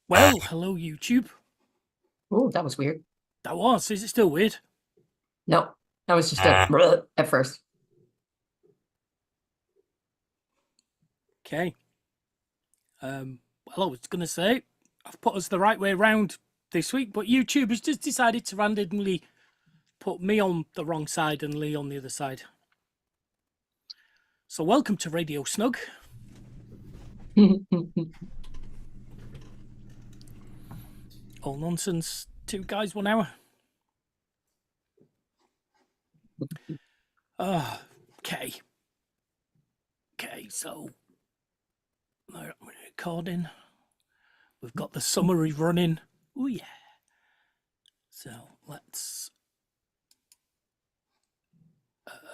Well, hello YouTube. Oh, that was weird. That was. Is it still weird? No, that was just a at first. Okay. Well, I was going to say, I've put us the right way round this week, but YouTube has just decided to randomly put me on the wrong side and Lee on the other side. So welcome to Radio Snug. All nonsense. 2 guys, 1 hour. Okay. Okay, so we're recording. We've got the summary running. Oh yeah. So let's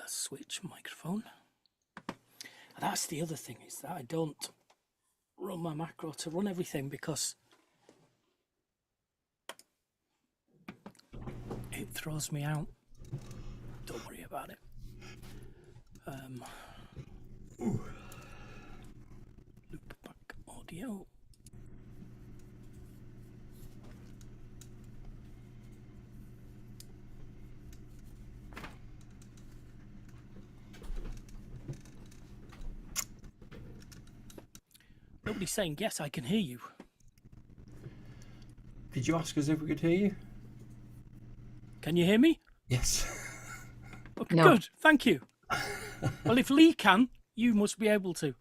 switch microphone. That's the other thing, is that I don't run my macro to run everything because it throws me out. Don't worry about it. Loop back audio. Nobody's saying yes, I can hear you. Did you ask us if we could hear you? Can you hear me? Yes. Okay, No. Good, thank you. Well, if Lee can, you must be able to.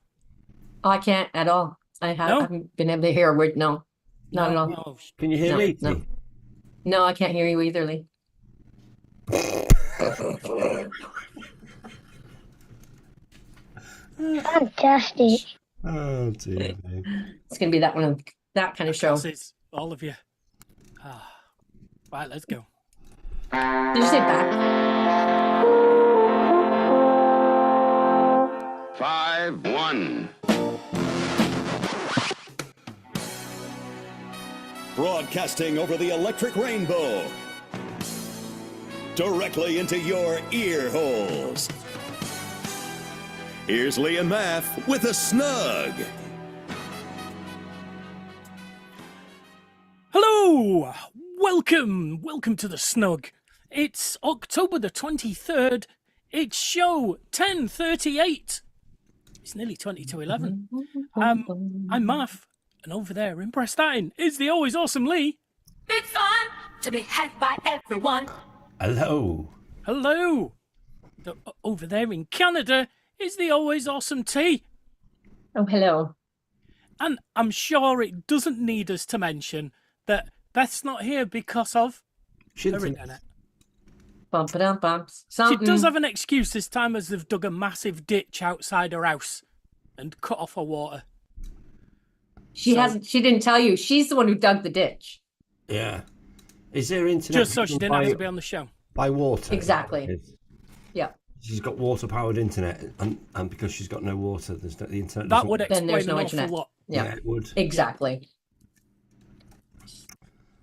I can't at all. I No? haven't been able to hear a word. No, not at all. Oh, Can you hear No, me? no. No, I can't hear you either, Lee. Fantastic. Oh dear me. It's gonna be that kind of show. Classes, all of you. Right, let's go. Did you say back? 5-1. Broadcasting over the electric rainbow. Directly into your ear holes. Here's Lee and Math with a Snug. Hello! Welcome to the Snug. It's October the 23rd. It's show 1038. It's nearly 20 to 11. I'm Math, and over there in Prestatyn is the always awesome Lee. Big fun to be had by everyone. Hello. Hello! Over there in Canada is the always awesome T. Oh, hello. And I'm sure it doesn't need us to mention that Beth's not here because of her internet. Bump it up, bumps. She Something. does have an excuse this time, as they've dug a massive ditch outside her house and cut off her water. She hasn't. She didn't tell you. She's the one who dug the ditch. Yeah. Is there internet? Just so she didn't have to be on the show. By water. Exactly. Yeah. She's got water-powered internet, and because she's got no water, there's no, the internet. That would Then explain there's no an awful internet. lot. Yeah. It would. Exactly.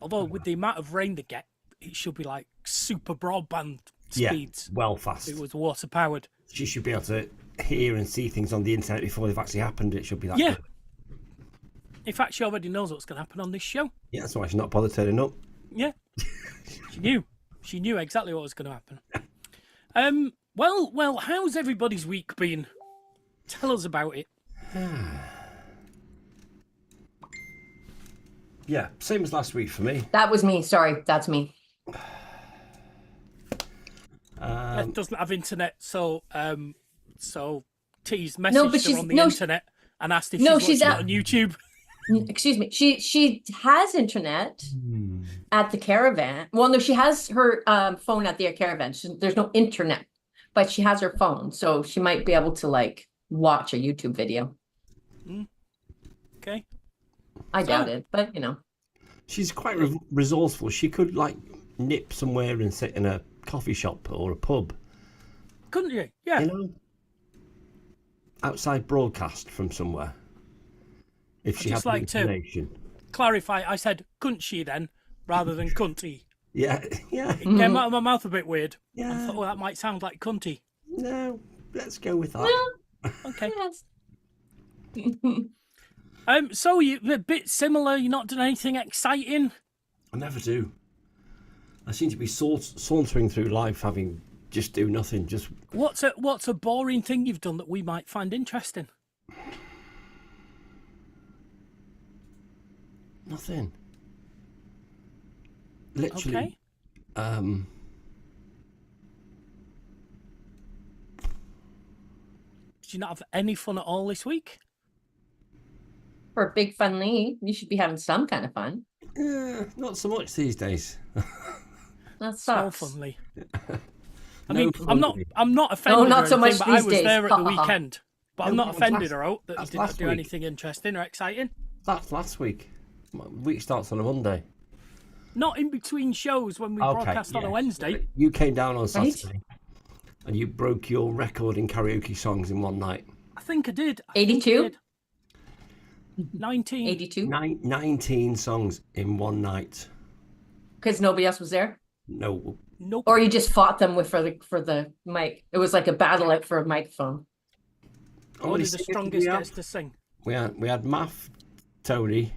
Although with the amount of rain they get, it should be like super broadband Yeah. speeds. Well, fast. If it was water powered. She should be able to hear and see things on the internet before they've actually happened. It should be that Yeah. good. In fact, she already knows what's going to happen on this show. Yeah, that's why she's not bothered turning up. Yeah. She knew. She knew exactly what was going to happen. Well, how's everybody's week been? Tell us about it. Yeah, same as last week for me. That was me. Sorry, that's me. Beth doesn't have internet, so T's messaged but her on the no, internet and asked if no, she's she's watching out- it on YouTube. Excuse me. She has internet at the caravan. Well, no, she has her phone at the caravan. There's no internet, but she has her phone, so she might be able to like watch a YouTube video. Okay. I doubt it, but you know. She's quite resourceful. She could like nip somewhere and sit in a coffee shop or a pub. Couldn't you? Yeah. You know, outside broadcast from somewhere. If she had just the like to information. clarify, I said couldn't she then, rather than cunty. Yeah, yeah. It came out of my mouth a bit weird. Yeah. I thought, well, that might sound like cunty. No, let's go with that. Okay. Yes. So you're a bit similar. You're not doing anything exciting. I never do. I seem to be sauntering through life having just do nothing. Just What's a boring thing you've done that we might find interesting? nothing. Literally. Okay. Did you not have any fun at all this week? For Big Fun Lee, you should be having some kind of fun. Not so much these days. That So sucks. funly. I No mean, fun with it. I'm not offended. not or so much anything, but I these was days. there at the weekend. But I'm No, not that was offended last- or out that you that's didn't last do week. anything interesting or exciting. That's last week. My week starts on a Monday. Not in between shows when we broadcast on a yeah. Wednesday. You came down on Right? Saturday and you broke your record in karaoke songs in one night. I think I did. I think I 82? did. 19. 82? 19 songs in one night. Because nobody else was there? No, Nope. Or you just fought them for the mic? It was like a battle out for a microphone. Only the strongest gets to sing. We had Math, Tony,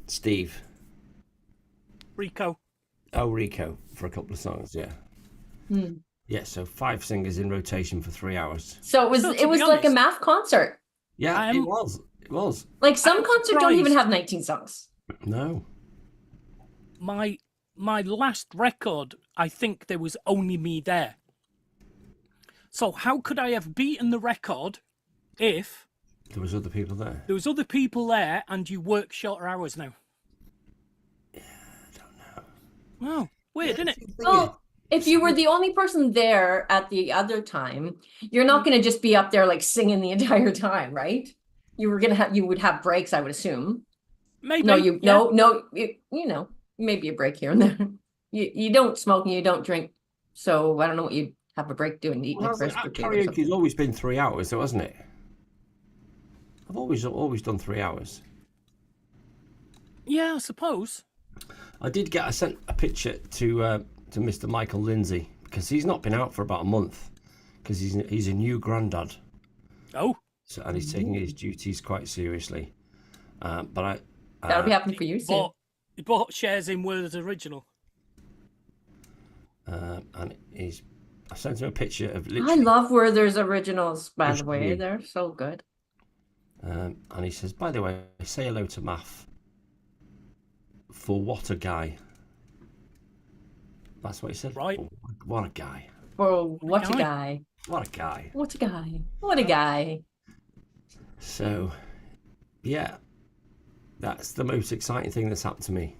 Steve, Rico. Rico for a couple of songs. Yeah. Yeah, so 5 singers in rotation for 3 hours. So So, to it was be like a honest- math concert. Yeah, it was. It was. Like some I'm concerts don't even surprised. have 19 songs. No. My last record, I think there was only me there. So how could I have beaten the record if There was other people there. there was other people there and you work shorter hours now? I don't know. Oh, weird, isn't it? Well, if you were the only person there at the other time, you're not going to just be up there like singing the entire time, right? You would have breaks, I would assume. Maybe. No, yeah. you know, maybe a break here and there. You don't smoke and you don't drink, so I don't know what you'd have a break doing, eating a crisp or two or Karaoke's something. always been 3 hours, though, hasn't it? I've always done 3 hours. Yeah, I suppose. I sent a picture to Mr. Michael Lindsay because he's not been out for about a month because he's a new granddad, Oh, and he's taking his duties quite seriously. But That'll be happening for you soon. he bought shares in Words Original. and I sent him a picture of I literally, love Werther's originals, by the way. Literally. They're so good. and he says, by the way, say hello to Math. For what a guy. That's what he said. Right. Oh, what a guy. Oh, what a guy. guy. What a guy. What a guy. What a guy. So, yeah, that's the most exciting thing that's happened to me.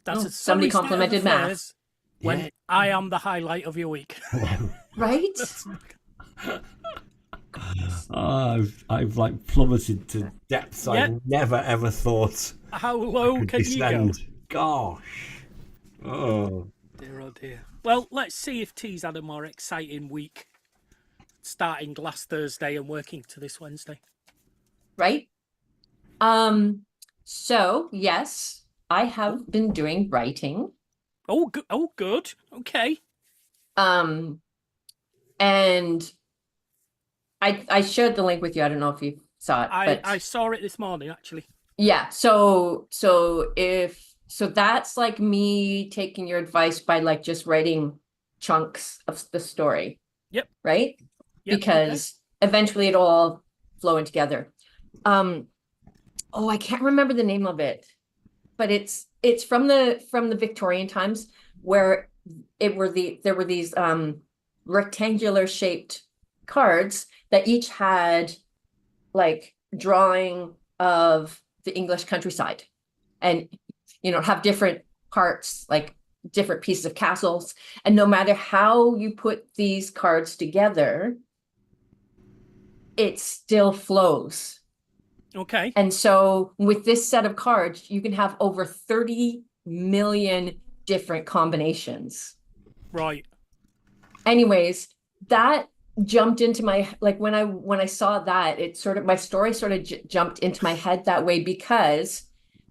That's Oh, a somebody sorry state of complimented Matt. affairs when Yeah. I am the highlight of your week. Right? I've like plummeted to depths Yeah. I've never ever thought How low could can you go? descend. Gosh. Oh. Dear, oh dear. Well, let's see if T's had a more exciting week, starting last Thursday and working to this Wednesday. Right? So yes, I have been doing writing. Oh, good. Okay. And I shared the link with you. I don't know if you saw it, but I saw it this morning, actually. yeah. So that's like me taking your advice by like just writing chunks of the story. Yep. Right? Yep, Because eventually it'll all flow in together. I can't remember the name of it, but it's from the Victorian times where there were these rectangular shaped cards that each had like drawing of the English countryside and have different parts, like different pieces of castles, and no matter how you put these cards together, it still flows. Okay. And so with this set of cards, you can have over 30 million different combinations. Right. Anyways, that jumped into my, like when I saw that, my story sort of jumped into my head that way, because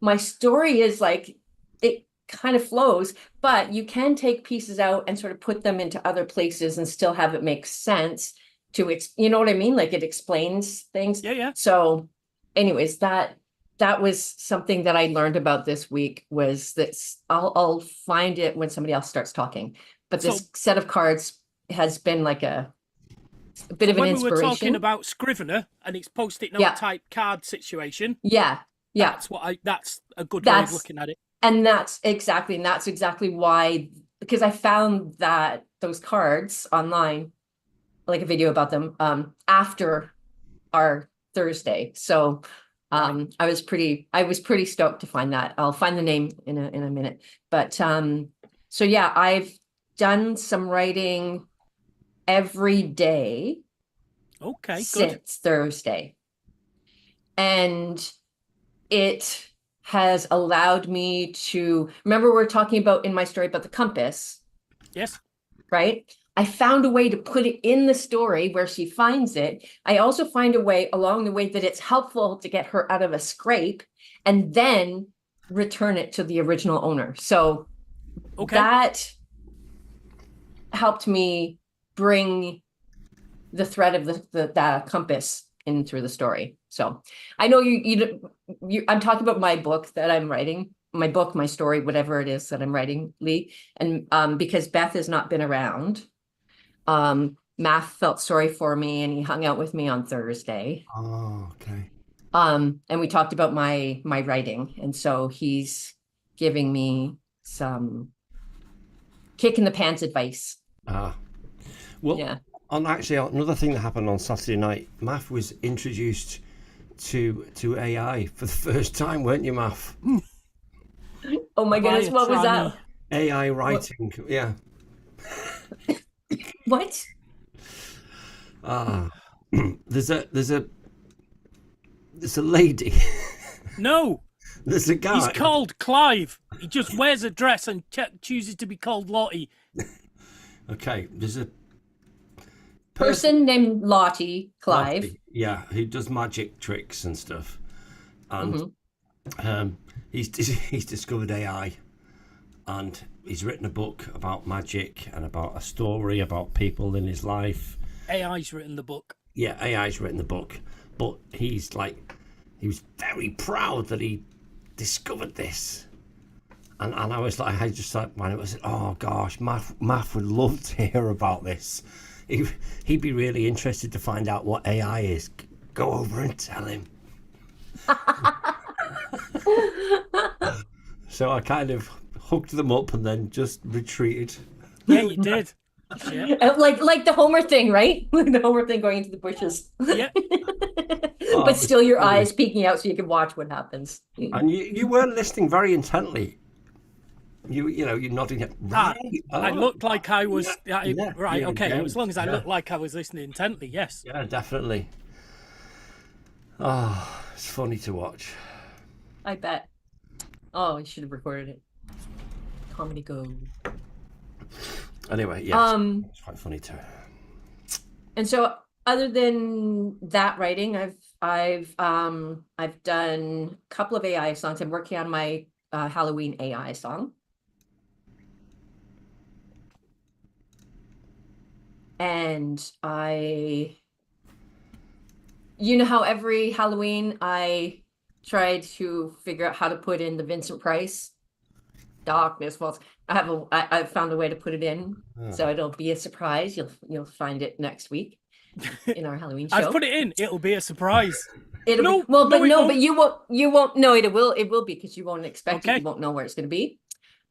my story is like, it kind of flows, but you can take pieces out and sort of put them into other places and still have it make sense to you know what I mean? Like it explains things. Yeah. So anyways, that was something that I learned about this week, was that I'll find it when somebody else starts talking. But this So- set of cards has been like a bit of an When we were talking inspiration. about Scrivener and its post-it note Yeah. type card situation, Yeah, yeah. that's a good way of That's- looking at it. And that's exactly why, because I found that those cards online, like a video about them, after our Thursday. So I was pretty stoked to find that. I'll find the name in a minute. But so yeah, I've done some writing every day Okay, good. since Thursday. And it has allowed me to remember, we're talking about in my story about the compass, Yes. right? I found a way to put it in the story where she finds it. I also find a way along the way that it's helpful to get her out of a scrape and then return it to the original owner. So Okay. that helped me bring the thread of the compass in through the story. So I know you I'm talking about my book that I'm writing, my story, whatever it is that I'm writing, Lee. And because Beth has not been around, Math felt sorry for me and he hung out with me on Thursday. Oh, okay. And we talked about my writing, and so he's giving me some kick in the pants advice. Well, Yeah. actually, another thing that happened on Saturday night, Math was introduced to AI for the first time, weren't you, Math? Oh my goodness, Via what was tranny. that? AI writing, yeah. What? There's a lady. No, There's a guy. he's called Clive. He just wears a dress and chooses to be called Lottie. Okay, there's a Person named Lottie Clive. Lottie, yeah, who does magic tricks and stuff, and he's discovered AI, and he's written a book about magic and about a story about people in his life. AI's written the book. Yeah, AI's written the book, but he was very proud that he discovered this. And I was like, I just like, when it was, oh gosh, Math would love to hear about this. He'd be really interested to find out what AI is. Go over and tell him. So I kind of hooked them up and then just retreated. Yeah, you did. Yeah. Like the Homer thing, right? Like the Homer thing going into the bushes. Yeah. But still your eyes peeking out so you can watch what happens. And you were listening very intently. You're nodding at right. I looked like I was right. yeah, Okay, yeah, as long as I yeah. looked like I was listening intently, yes. Yeah, definitely. Oh, it's funny to watch. I bet. Oh, I should have recorded it. Comedy Go. Anyway, yeah, it's quite funny too. And so other than that writing, I've done a couple of AI songs. I'm working on my Halloween AI song. And you know how every Halloween I try to figure out how to put in the Vincent Price darkness. Well, I've found a way to put it in, so it'll be a surprise. You'll find it next week in our Halloween show. I've put it in. It'll be a surprise. It'll No, be, well, no, but it no, won't. but you won't know it. It will be because you won't expect it. Okay. You won't know where it's going to be.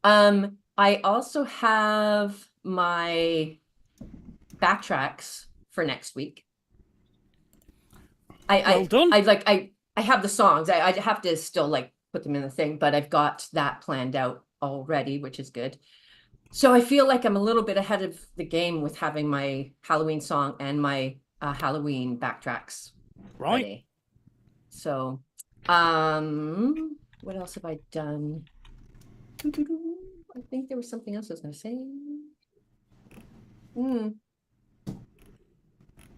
I also have my backtracks for next week. Well done. I have the songs. I have to still like put them in the thing, but I've got that planned out already, which is good. So I feel like I'm a little bit ahead of the game with having my Halloween song and my Halloween backtracks Right. ready. So, what else have I done? I think there was something else I was going to say.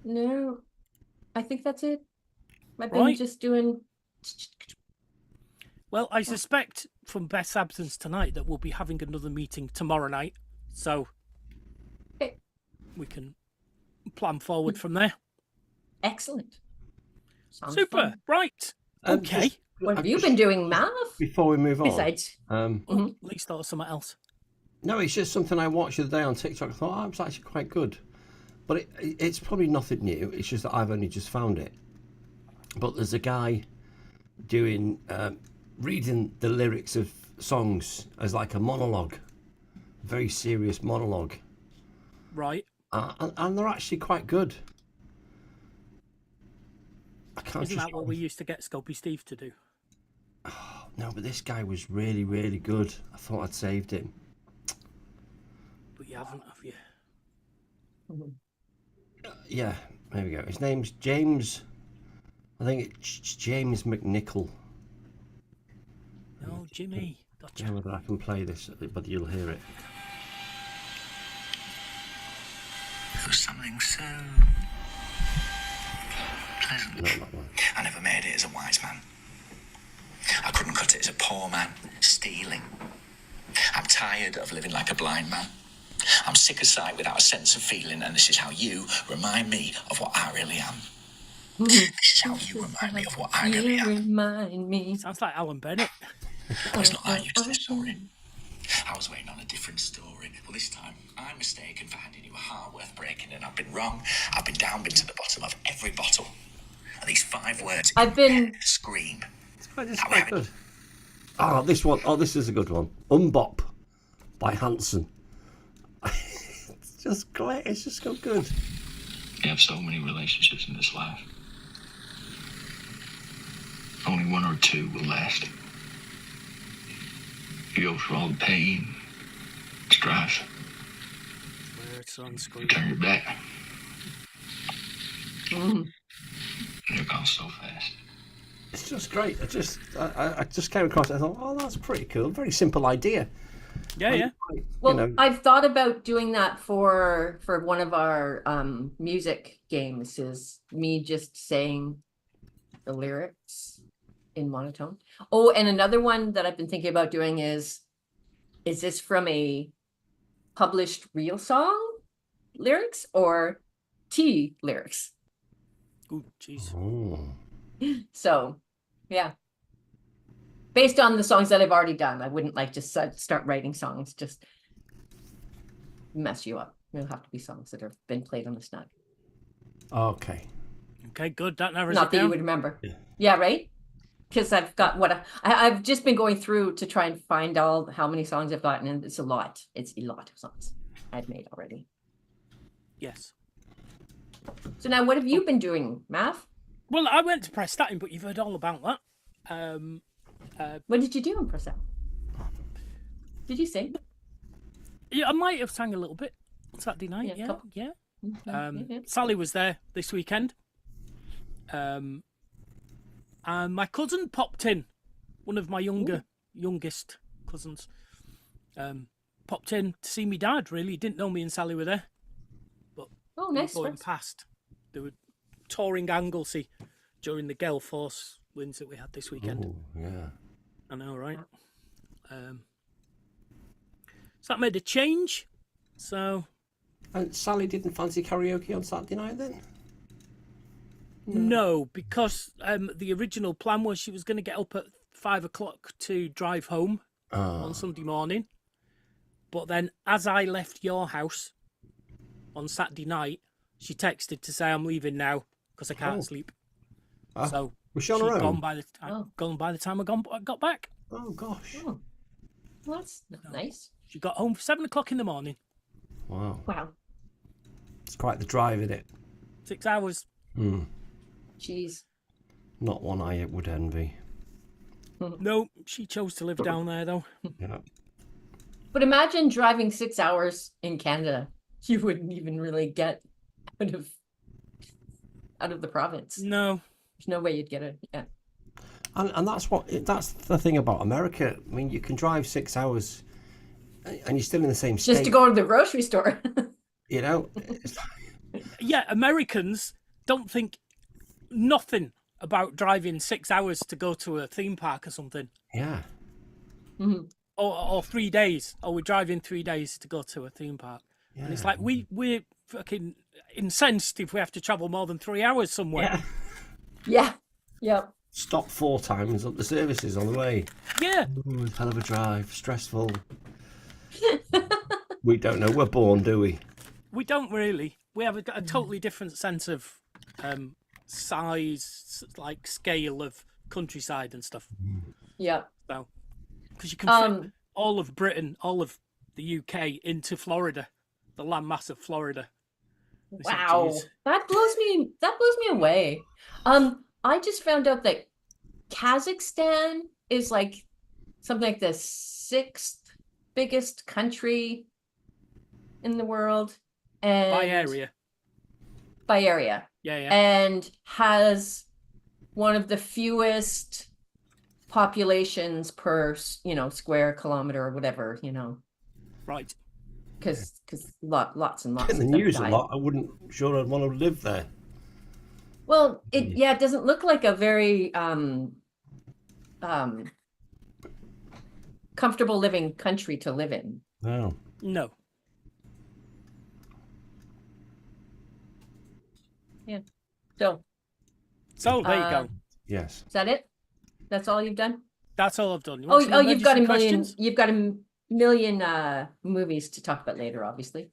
No, I think that's it. I've been Right. just doing. Well, I suspect from Beth's absence tonight that we'll be having another meeting tomorrow night. So Okay. we can plan forward from there. Excellent. Sounds Super. fun. Right. Okay. Just- What have you been doing, Mav? Before we move on, Besides, At least thought of something else. no, it's just something I watched the other day on TikTok. I thought, oh, it's actually quite good. But it's probably nothing new. It's just that I've only just found it. But there's a guy doing, reading the lyrics of songs as like a monologue, a very serious monologue. Right. And they're actually quite good. I can't Isn't just... that what we used to get Scopy Steve to do? No, but this guy was really, really good. I thought I'd saved him. But you haven't, have you? Yeah, there we go. His name's James. I think it's James McNichol. No, Jimmy. I Gotcha. don't know whether I can play this, but you'll hear it. There was something so pleasant. Not that one. I never made it as a wise man. I couldn't cut it as a poor man, stealing. I'm tired of living like a blind man. I'm sick of sight without a sense of feeling, and this is how you remind me of what I really am. This is how you remind me of what I really you am. remind me. Sounds like Alan Bennett. Well, it's not like you to this story. I was waiting on a different story. Well, this time, I'm mistaken for handing you a heart worth breaking, and I've been wrong. I've been down, been to the bottom of every bottle. And these 5 words I've been- scream. It's quite good. Oh, this one. Oh, this is a good one. Umbop by Hanson. It's just great. It's just so good. You have so many relationships in this life. Only 1 or 2 will last. You go through all the pain, strife, Where it's on screen. you turn your back. And you're gone so fast. It's just great. I just came across it. I thought, oh, that's pretty cool. Very simple idea. Yeah, yeah. Well, I've thought about doing that for one of our music games. Is me just saying the lyrics in monotone. Oh, and another one that I've been thinking about doing is this from a published real song lyrics or T lyrics? Ooh, jeez. Oh. So, yeah. Based on the songs that I've already done, I wouldn't like just start writing songs, just mess you up. It'll have to be songs that have been played on the Snug. Okay. Okay, good. That narrows Not it that you down. would remember. Yeah. Yeah, right? Because I've got I've just been going through to try and find how many songs I've gotten, and it's a lot. It's a lot of songs I've made already. Yes. So now what have you been doing, Mav? Well, I went to Prestatyn, but you've heard all about that. What did you do in Purcell? Did you sing? Yeah, I might have sang a little bit on Saturday night. Yeah, Yeah, couple. yeah. Yeah. Sally was there this weekend. And my cousin popped in, one of my youngest cousins, popped in to see me dad. Really, he didn't know me and Sally were there. Oh, We were nice. going past. They were touring Anglesey during the Gale Force wins that we had this weekend. Ooh, yeah. I know, right? So that made a change. So And Sally didn't fancy karaoke on Saturday night then? no, because the original plan was she was going to get up at 5 o'clock to drive home on Sunday morning. But then, as I left your house on Saturday night, she texted to say I'm leaving now because I can't sleep. So Was she on her she'd own? gone by the time I got back. Oh, gosh. Oh, well, that's nice. She got home for 7 o'clock in the morning. Wow. Wow. It's quite the drive, isn't it? 6 hours. Jeez. Not one I would envy. No, she chose to live down there though. Yeah. But imagine driving 6 hours in Canada. You wouldn't even really get out of the province. No. There's no way you'd get it. Yeah. And that's the thing about America. I mean, you can drive 6 hours and you're still in the same state. Just to go to the grocery store. You know? It's like, Yeah, Americans don't think nothing about driving 6 hours to go to a theme park or something. yeah. Or 3 days. Or we're driving 3 days to go to a theme park. Yeah. And it's like we're fucking incensed if we have to travel more than 3 hours somewhere. Yeah. Yeah. Yep. stop 4 times up the services on the way. Yeah. Ooh, hell of a drive, stressful. We don't know we're born, do we? We don't really. We have a totally different sense of size, like scale of countryside and stuff. Yeah. So, because you can fit all of Britain, all of the UK into Florida, the landmass of Florida. It's like, Wow, geez. that blows me away. I just found out that Kazakhstan is like something like the 6th biggest country in the world, and By area. By area, Yeah. and has one of the fewest populations per square kilometer or whatever, Right. because lots and lots In the of them news a died. lot. I wouldn't sure I'd want to live there. Well, it doesn't look like a very comfortable living country to live in. No. No. Yeah. So So there you go. Yes. is that it? That's all you've done? That's all I've done. You Oh, want some you've got a emergency million. questions? You've got a million movies to talk about later, obviously.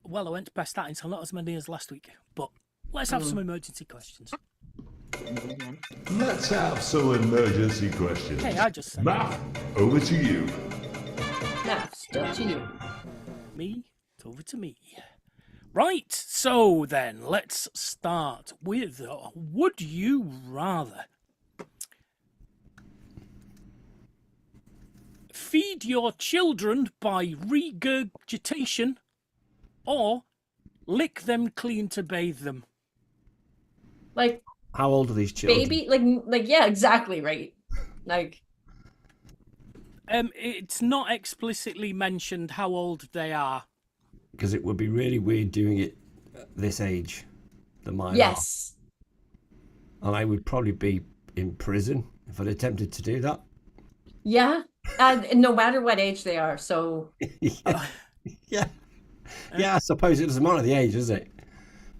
Well, I went past that until not as many as last week. But let's have some emergency questions. Let's have some emergency questions. Hey, I just said Matt, over to you. Now, still to you. me. It's over to me. Right. So then, let's start with would you rather feed your children by regurgitation or lick them clean to bathe them? Like How old are these children? baby, like yeah, exactly right. Like It's not explicitly mentioned how old they are. Because it would be really weird doing it at this age. The minor. yes, And I would probably be in prison if I'd attempted to do that. yeah. No matter what age they are. So Yeah. Yeah, I suppose it doesn't matter the age, does it?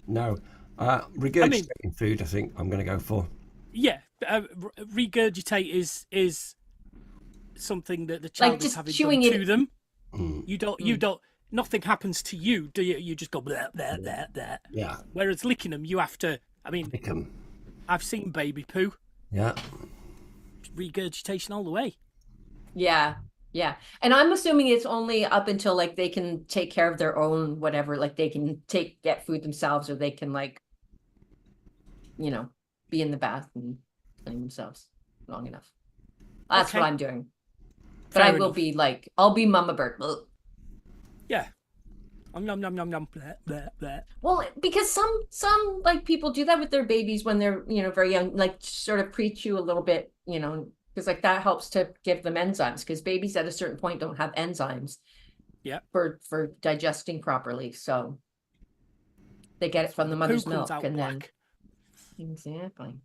No. Regurgitating food, I think I'm going to go for. Yeah, regurgitate is something that the child is just having chewing done it- to them. You don't. Nothing happens to you, do you? You just go blah blah blah blah. Yeah. Whereas licking them, you have to. I mean, Pick 'em. I've seen baby poo. Yeah. Regurgitation all the way. yeah. And I'm assuming it's only up until like they can take care of their own whatever, like they can get food themselves, or they can like, be in the bath and clean themselves long enough. That's Okay. what I'm doing. But Fair I will enough. be like, I'll be Mama Bird. Ugh. Yeah. Nom nom nom nom blah blah blah. Well, because some like people do that with their babies when they're very young, like sort of pre-chew a little bit, because like that helps to give them enzymes, because babies at a certain point don't have enzymes. Yeah. For digesting properly, so they get it from the Poo mother's comes milk, out and black. then exactly.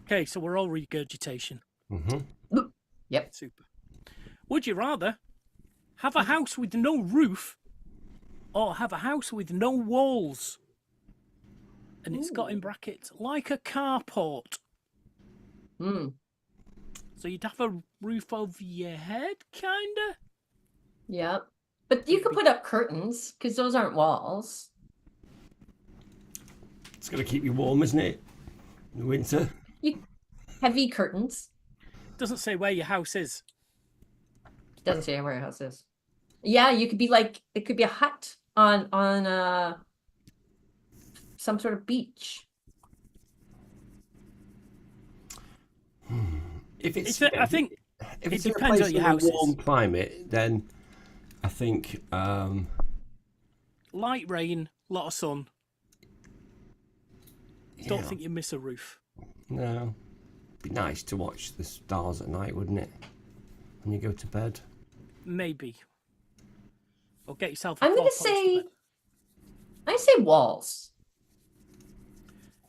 Okay, so we're all regurgitation. Mm-hmm. Yep. Super. Would you rather have a house with no roof or have a house with no walls? And it's got in brackets, like a carport. Mm. So you'd have a roof over your head, kinda? Yeah. But you could put up curtains, because those aren't walls. It's going to keep you warm, isn't it? In the winter. Heavy curtains. Doesn't say where your house is. Doesn't say where your house is. Yeah, you could be like, it could be a hut on some sort of beach. If it's, I think if it it's in a depends place on your in a house is. warm climate, then I think Light rain, lot of sun. Don't yeah. think you miss a roof. No. Be nice to watch the stars at night, wouldn't it? When you go to bed. Maybe. Or get yourself a I'm gonna 4 poster say, bed. I say walls.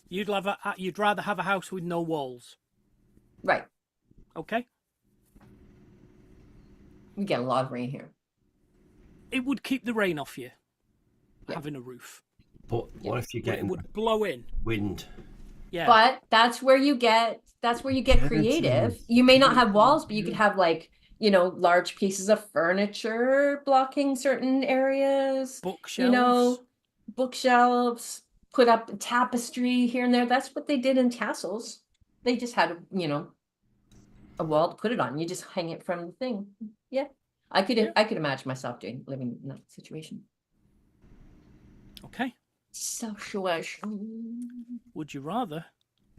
You'd rather have a house with no walls. Right. Okay? We get a lot of rain here. It would keep the rain off you, Yeah. having a roof. But what if you're But it getting would blow in. wind? Yeah. But that's where you get creative. You may not have walls, but you could have like, large pieces of furniture blocking certain areas. Bookshelves. Bookshelves, put up tapestry here and there. That's what they did in castles. They just had, a wall to put it on. You just hang it from the thing. Yeah. I could imagine myself living in that situation. Okay. Situation. Would you rather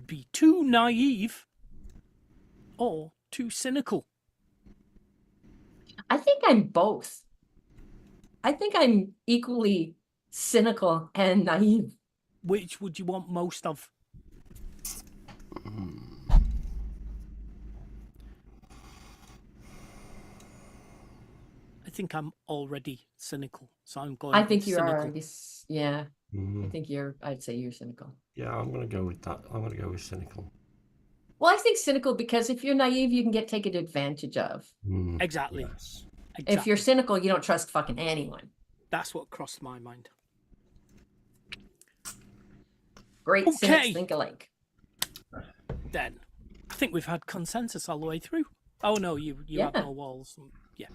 be too naive or too cynical? I think I'm both. I think I'm equally cynical and naive. Which would you want most of? I think I'm already cynical, so I'm going. I think with you cynical. are. Yeah. I think I'd say you're cynical. Yeah, I'm going to go with that. I'm going to go with cynical. Well, I think cynical because if you're naive, you can get taken advantage of. Exactly. Yes. If you're cynical, you don't trust fucking anyone. That's what crossed my mind. Great Okay. cynics think alike. Then, I think we've had consensus all the way through. Oh no, you Yeah. have no walls. Yeah.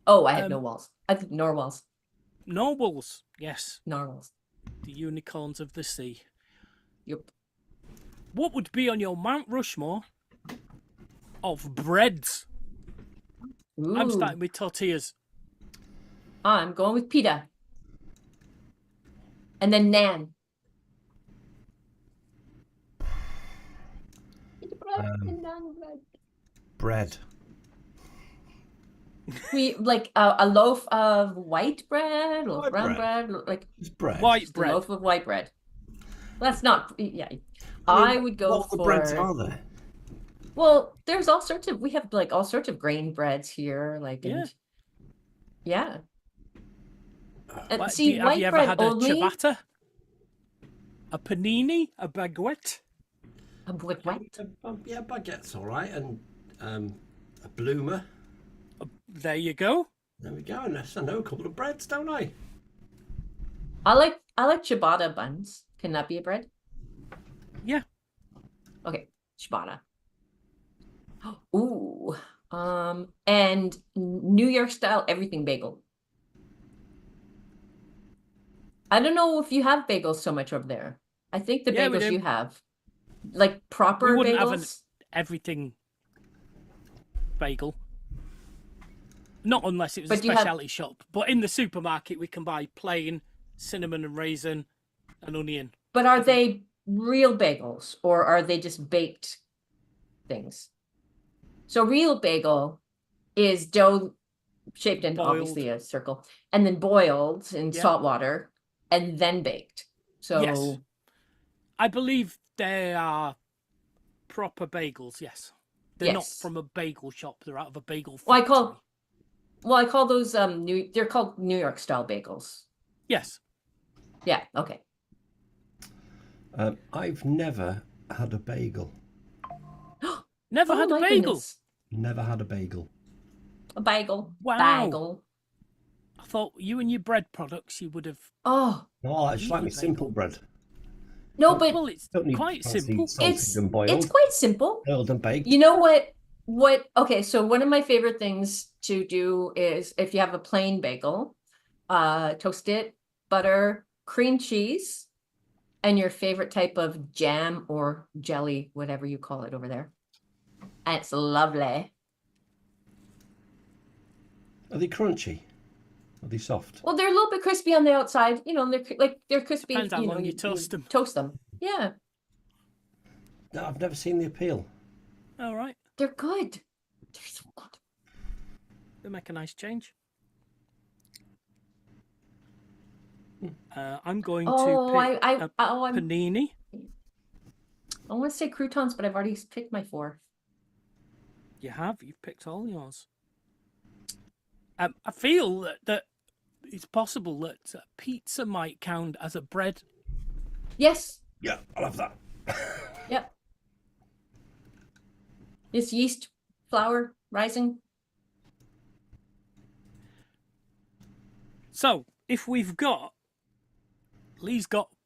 Oh, I have no walls. Narwhals. No walls. Yes. Narwhals. The unicorns of the sea. Yep. What would be on your Mount Rushmore of breads? Ooh. I'm starting with tortillas. I'm going with pita. And then naan. Bread. We like a loaf of white bread or White brown bread. bread, like It's bread. White just a bread. loaf of white bread. That's not. Yeah, I would go what for. What breads are there? Well, there's all sorts of. We have like all sorts of grain breads here, like Yeah. and yeah. And Have see, you white ever bread had only. a ciabatta? A panini? A baguette? With what? Yeah, baguette's all right, and a bloomer. There you go. There we go. And I know a couple of breads, don't I? I like ciabatta buns. Can that be a bread? Yeah. Okay, ciabatta. Ooh, and New York style everything bagel. I don't know if you have bagels so much over there. I think the Yeah, we bagels do. you have, like proper We wouldn't have bagels. everything bagel. Not unless it was But a you have- specialty shop. But in the supermarket, we can buy plain cinnamon and raisin and onion. But are they real bagels or are they just baked things? So real bagel is dough shaped in Boiled. obviously a circle and then boiled in Yeah. salt water and then baked. So Yes. I believe they are proper bagels, yes. They're not Yes. from a bagel shop. They're out of a bagel factory. Well, I call those they're called New York style bagels. Yes. Yeah, okay. I've never had a bagel. Never had a my bagel. goodness. Never had a bagel. A bagel. Wow. Bagel. I thought you and your bread products, you would have. Oh, No, I just like Eat my a simple bagel. bread. no, but Well, it's Don't need quite fancy simple. salted it's and boiled. it's quite simple. Boiled and baked. You know what okay, so one of my favorite things to do is if you have a plain bagel, toast it, butter, cream cheese, and your favorite type of jam or jelly, whatever you call it over there. And it's lovely. Are they crunchy? Are they soft? Well, they're a little bit crispy on the outside, they're crispy. Depends how long you toast them. Toast them. Yeah, No, I've never seen the appeal. All right. they're good. They're so good. They make a nice change. I'm going to Oh, pick a I'm panini. I want to say croutons, but I've already picked my 4. You have. You've picked all yours. I feel that it's possible that pizza might count as a bread. Yes. Yeah, I'll have that. Yep. It's yeast, flour, rising. So, if Lee's got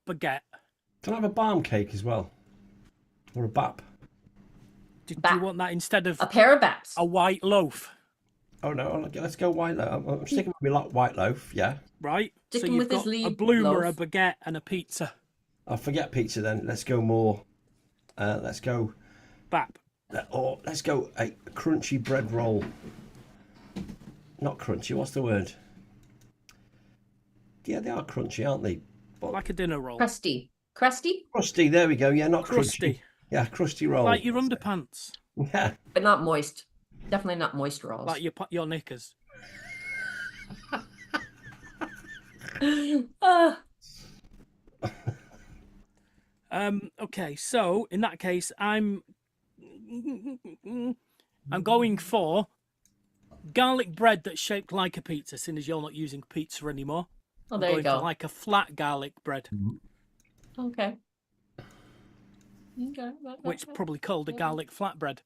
baguette. Can I have a barm cake as well? or a bap. Do you want that instead of A pair of baps. a white loaf? Oh no, let's go white loaf. I'm sticking with my white loaf. Yeah. Right. Sticking so you've with his got a lead bloomer, loaf. a baguette, and a pizza. I'll forget pizza then. Let's go more. Let's go. Bap. Or let's go a crunchy bread roll. Not crunchy. What's the word? Yeah, they are crunchy, aren't they? But Like a dinner roll. Crusty. Crusty, crusty. There we go. Yeah, not Crusty. crunchy. Yeah, crusty roll. Like your underpants. Yeah. but not moist. Definitely not moist rolls. Like your knickers. Ah, Okay, so in that case, I'm going for garlic bread that's shaped like a pizza, seeing as you're not using pizza anymore. oh, I'm there you going for go. like a flat garlic bread, Okay. Okay. which probably called a garlic flatbread.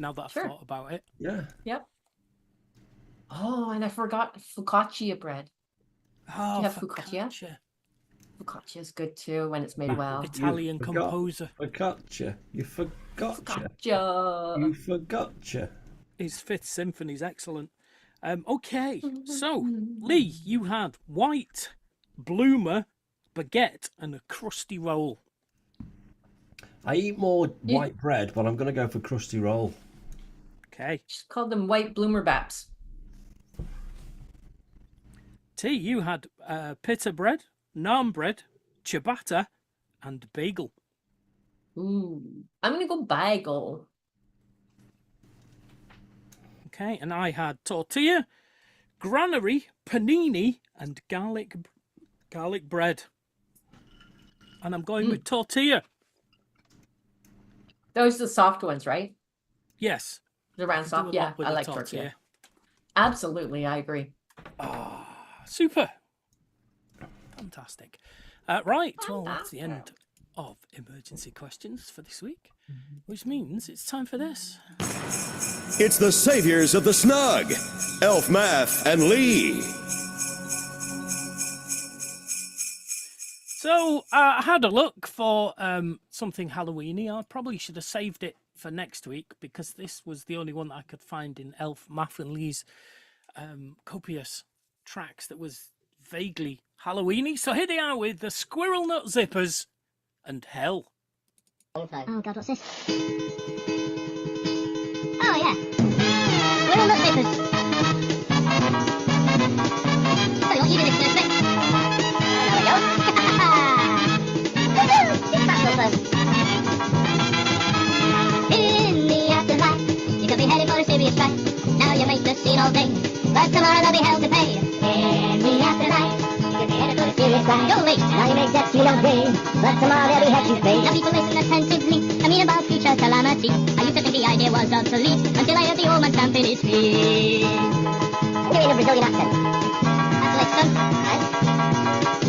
Now that I've Sure. thought about it. Yeah. Yep. Oh, and I forgot focaccia bread. Oh, have focaccia? Focaccia is good too when it's made well. Italian You forgot. composer. Forgotcha. You forgotcha. Focaccia. You forgotcha. His Fifth Symphony is excellent. Okay, so Lee, you had white, bloomer, baguette, and a crusty roll. I eat more white bread, but I'm going to go for crusty roll. Okay. Just called them white bloomer baps. T, you had pita bread, naan bread, ciabatta, and bagel. Ooh. I'm gonna go bagel. Okay, and I had tortilla, granary, panini, and garlic bread. And I'm going with tortilla. Those are the soft ones, right? Yes. The round do a soft. lot Yeah, with I the like tortilla. Absolutely, I agree. Super. Fantastic. Right, well, that's the end of emergency questions for this week, which means it's time for this. It's the saviors of the snug, Elf Math and Lee. So I had a look for something Halloweeny. I probably should have saved it for next week because this was the only one that I could find in Elf, Math and Lee's copious tracks that was vaguely Halloweeny. So here they are with the Squirrel Nut Zippers and Hell. Oh god, what's this? Oh yeah. Squirrel Nut Zippers. Tell you what, you do this first, mate. There we go. Woohoo! It's battle first. In the afterlife, you could be headed for a serious fight. Now you make the scene all day, but tomorrow there'll be hell to pay. In the afterlife, you could be headed for a serious fight. Go late, now you make that scene all day, but tomorrow there'll be hell to pay. Now people listen attentively, I mean about future calamity. I used to think the idea was obsolete, until I heard the old man stamping his feet. I'm doing a Brazilian accent. That's like son, right?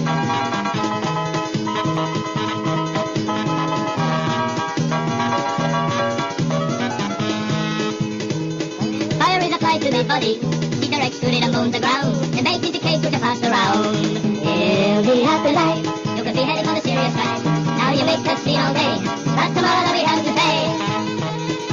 Fire is applied to the body, teeth are extruded and bones are ground, and baked into cakes which are passed around. In the afterlife, you could be headed for the serious fight. Now you make the scene all day, but tomorrow there'll be hell to pay.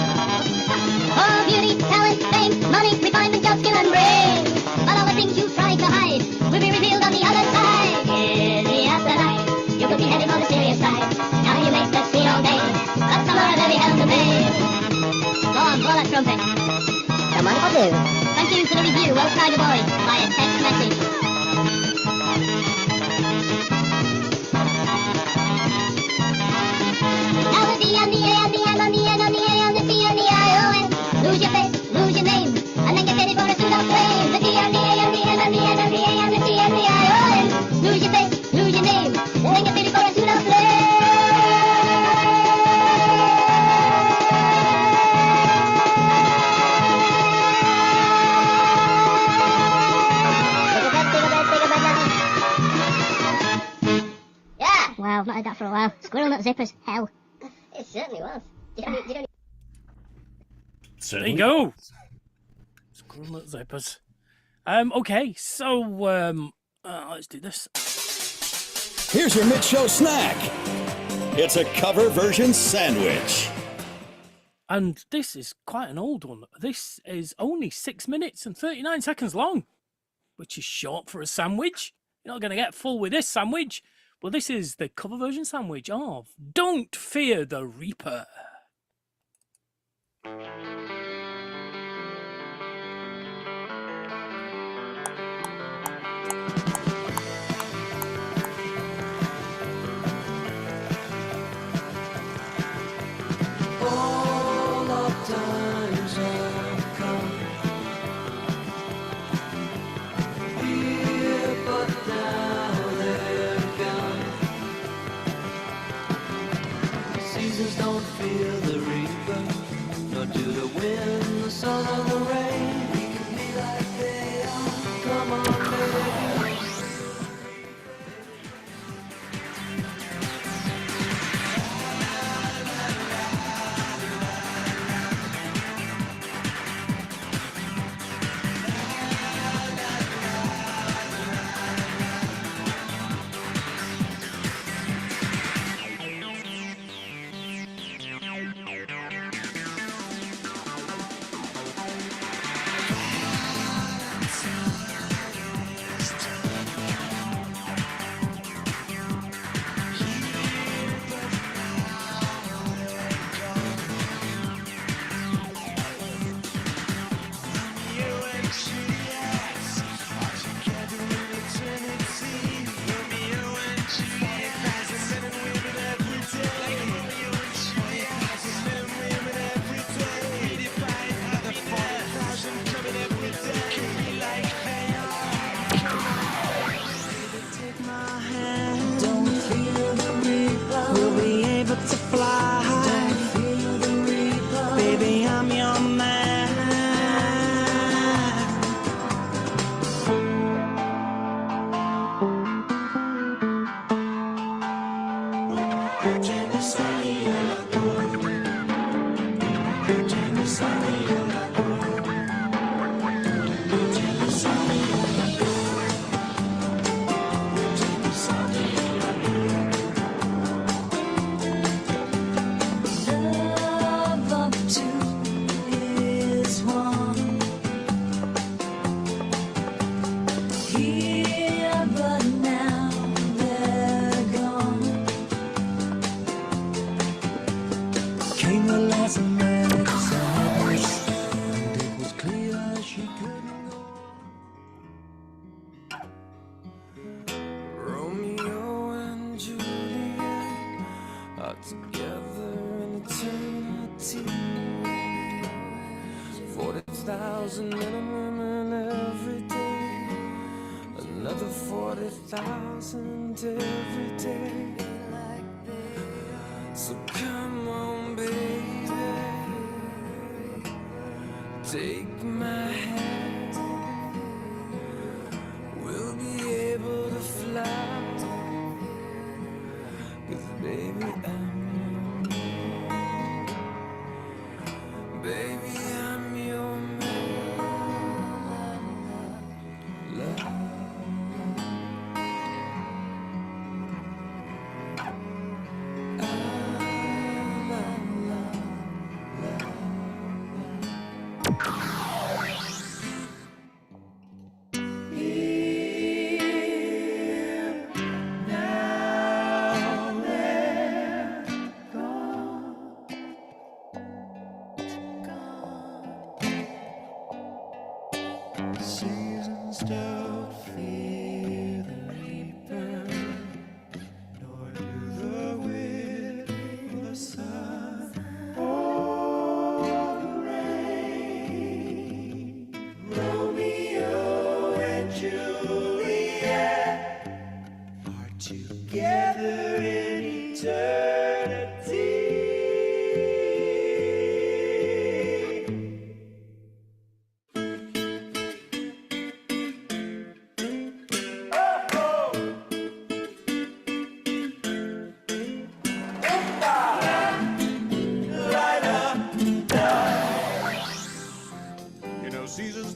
Oh, beauty, talent, fame, money, refinement, job, skill, and brains. But all the things you tried to hide will be revealed on the other side. In the afterlife, you could be heading for the serious side. Now you make the scene all day, but tomorrow there'll be hell to pay. Go on, blow that trumpet. Come on, I'll do. Thank you for the review, Well Snyder Boy, via text message. Now the D and the A and the M and the N and the A and the C and the I O N. Lose your face, lose your name, and then get ready for a pseudo flame. The D and the A and the M and the N and the A and the C and the I O N. Lose your face, lose your name, and then get ready for a pseudo flame. Yeah. Wow, I've not heard that for a while. Squirrel Nut Zippers, hell. It certainly was. There you go. Run the zippers. Okay, so let's do this. Here's your mid-show snack. It's a cover version sandwich. And this is quite an old one. This is only 6 minutes and 39 seconds long, which is short for a sandwich. You're not going to get full with this sandwich. Well, this is the cover version sandwich of Don't Fear the Reaper. All our times have come here, but now they're gone. Seasons don't fear the reaper, nor do the wind, the sun, or the rain. We can be like they are. Come on, baby. Romeo and Juliet are together in eternity. 40,000 men and women every day, another 40,000 every day. So come on, baby, take my hand. We'll be able to fly. 'Cause baby, I'm your man. Baby, I'm your man. Love. Seasons don't fear the reaper, nor do the wind or the sun or the rain. Romeo and Juliet are together in eternity.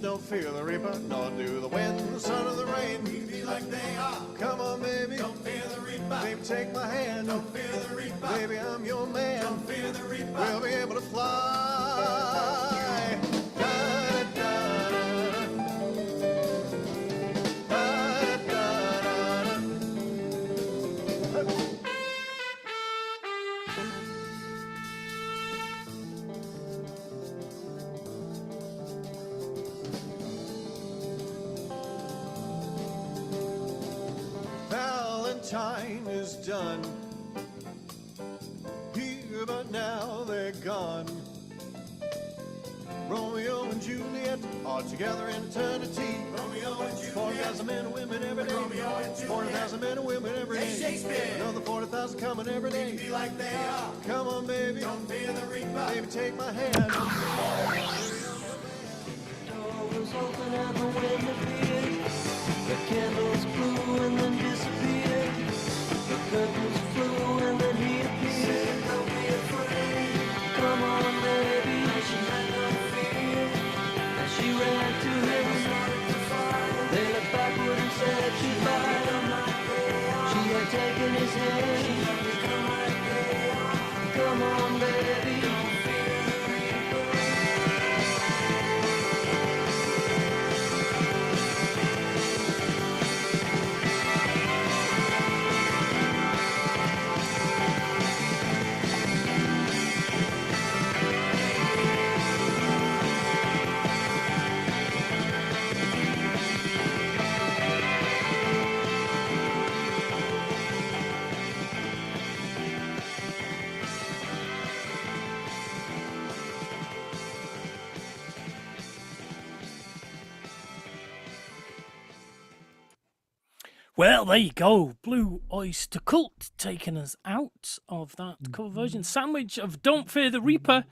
don't fear the reaper, nor do the wind, the sun, or the rain. We can be like they are. Come on, baby. Don't fear the reaper. Baby, take my hand. Don't fear the reaper. Baby, I'm your man. Don't fear the reaper. We'll be able to fly. Valentine is done. Here, but now they're gone. Romeo and Juliet are together in eternity. Romeo and Juliet. 40,000 men and women every day. Romeo and Juliet. 40,000 men and women every day. Hey, Shakespeare. Another 40,000 coming every day. Be like they are. Come on, baby. Don't fear the reaper. Baby, take my hand. The door was open and the wind appeared. The candles blew and then disappeared. The curtains flew and then he appeared. Don't be afraid. Come on, baby. She had no fear. And she ran to him. They looked backward and said goodbye. She had taken his hand. Come on, baby. Well, there you go. Blue Oyster Cult taking us out of that cover version sandwich of Don't Fear the Reaper.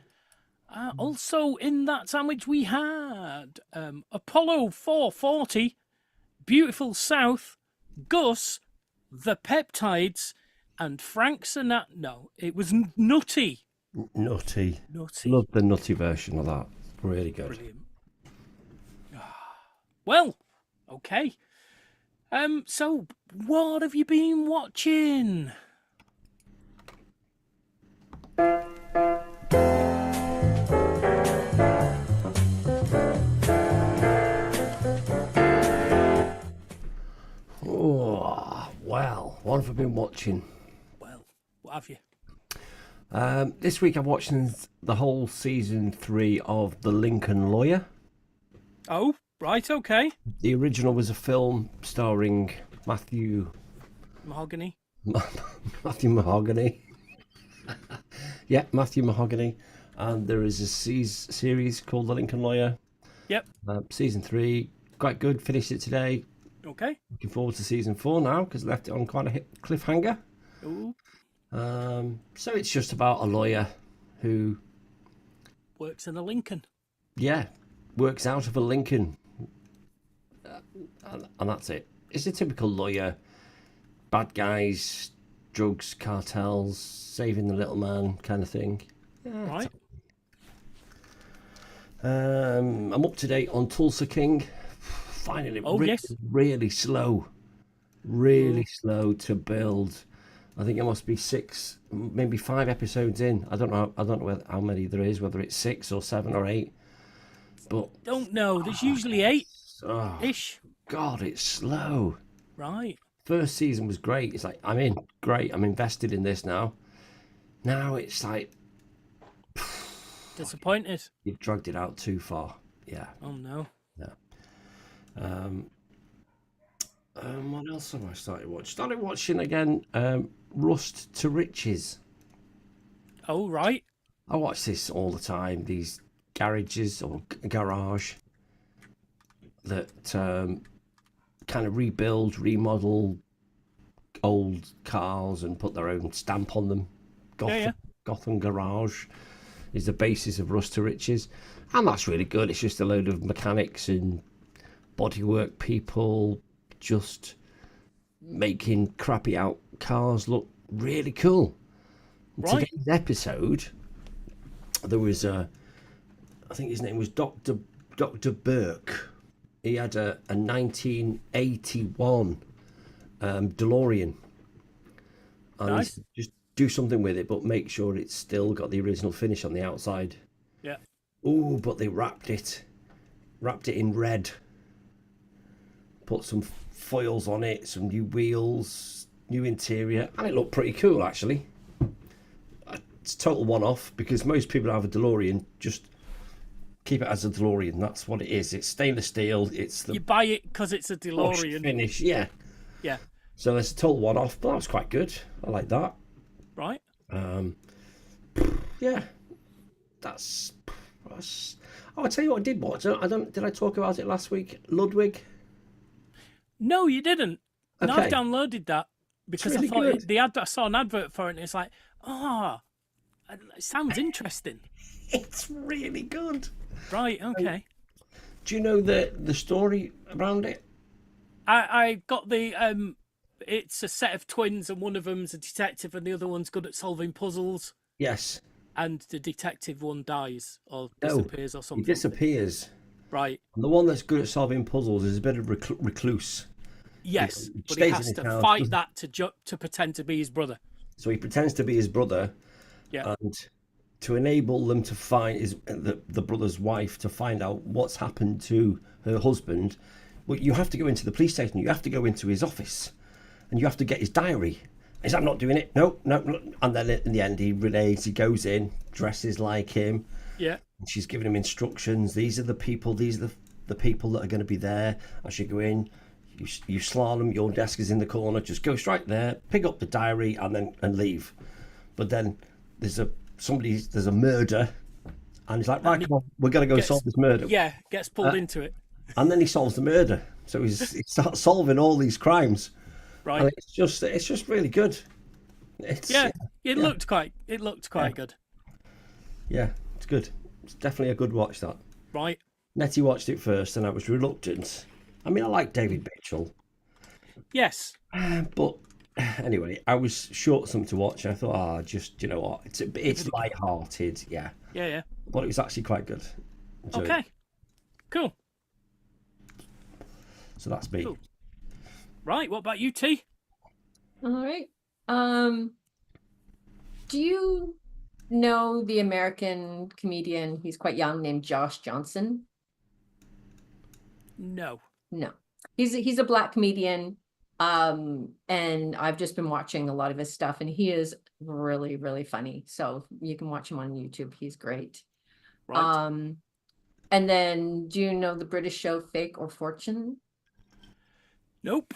Also in that sandwich we had Apollo 440, Beautiful South, Gus, The Peptides, and Frank Sinatra. No, it was Nutty. Nutty. Nutty. Love the nutty version of that. Really good. Brilliant. Well, okay. So what have you been watching? Oh, well, what have I been watching? Well, what have you? This week I'm watching the whole season 3 of The Lincoln Lawyer. Oh, right, okay. The original was a film starring Matthew Mahogany. Matthew Mahogany. Yeah, Matthew Mahogany. And there is a series called The Lincoln Lawyer. Yep. Season 3, quite good. Finished it today. Okay. Looking forward to season 4 now because left it on quite a cliffhanger. Ooh. So it's just about a lawyer who Works in a Lincoln. yeah, works out of a Lincoln. And that's it. It's a typical lawyer. Bad guys, drugs, cartels, saving the little man kind of thing. Yeah, Right. I'm up to date on Tulsa King. Finding it yes. really slow. Really slow to build. I think it must be 6, maybe 5 episodes in. I don't know how many there is, whether it's 6 or 7 or 8. But Don't know. There's usually 8-ish. God, it's slow. Right. First season was great. It's like, I'm in. Great. I'm invested in this now. Now it's like, Disappointed. you've dragged it out too far. Yeah. Oh no. Yeah. What else have I started watching? Started watching again, Rust to Riches. Oh right. I watch this all the time. These garages or garage that kind of rebuild, remodel old cars and put their own stamp on them. Gotham Garage is the basis of Rust to Riches, and that's really good. It's just a load of mechanics and bodywork people just making crappy out cars look really cool. Right. Today's episode, there was I think his name was Dr. Dr. Burke. He had a 1981 DeLorean. And Nice. he said, just do something with it, but make sure it's still got the original finish on the outside. Yeah. Oh, but they wrapped it in red. Put some foils on it, some new wheels, new interior, and it looked pretty cool actually. It's a total one-off because most people have a DeLorean, just keep it as a DeLorean. That's what it is. It's stainless steel. It's the You buy it because it's a brush DeLorean. finish, yeah. Yeah. So it's a total one-off, but that was quite good. I like that. Right. Yeah, that's. Oh, I'll tell you what I did watch. Did I talk about it last week? Ludwig. No, you didn't. No, I've Okay. downloaded that because really I thought good. I saw an advert for it, and it's like, oh, it sounds interesting. It's really good. Right. Okay. Do you know the story around it? I got the it's a set of twins, and one of them's a detective, and the other one's good at solving puzzles. Yes. And the detective one dies or No, disappears or something. He disappears. Right. And the one that's good at solving puzzles is a bit of recluse. Yes, He but he stays in has his to house, fight doesn't- that to pretend to be his brother. So he pretends to be his brother, Yeah. and to enable them to find the brother's wife to find out what's happened to her husband. Well, you have to go into the police station. You have to go into his office, and you have to get his diary. Is that not doing it? No. And then in the end, he relays. He goes in, dresses like him. Yeah. And she's giving him instructions. These are the people. These are the people that are going to be there. As you go in, you slalom. Your desk is in the corner. Just go straight there, pick up the diary, and leave. But then there's a murder, and he's like, right, come on, we're going to go solve this murder. Yeah, gets pulled into it. And then he solves the murder. So he starts solving all these crimes. Right. And it's just really good. It looked quite good. Yeah, it's good. It's definitely a good watch, that. Right. Nettie watched it first, and I was reluctant. I mean, I like David Mitchell. Yes. But anyway, I was short something to watch, and I thought, just, you know what, it's light-hearted, yeah. Yeah. But it was actually quite good. Enjoyed Okay. it. Cool. So that's me. Cool. Right. What about you, T? All right. Do you know the American comedian? He's quite young, named Josh Johnson. No. No, he's a Black comedian. And I've just been watching a lot of his stuff, and he is really, really funny. So you can watch him on YouTube. He's great. Right. And then do you know the British show Fake or Fortune? Nope.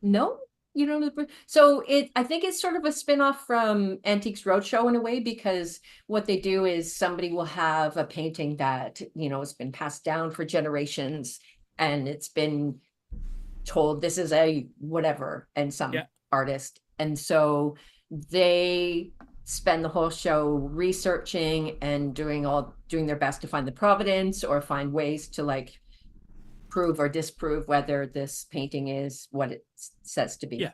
No, you don't know so I think it's sort of a spin-off from Antiques Roadshow in a way, because what they do is somebody will have a painting that, it's been passed down for generations, and it's been told this is a whatever, and some artist. And so they spend the whole show researching and doing their best to find the provenance or find ways to like prove or disprove whether this painting is what it says to be. Yeah.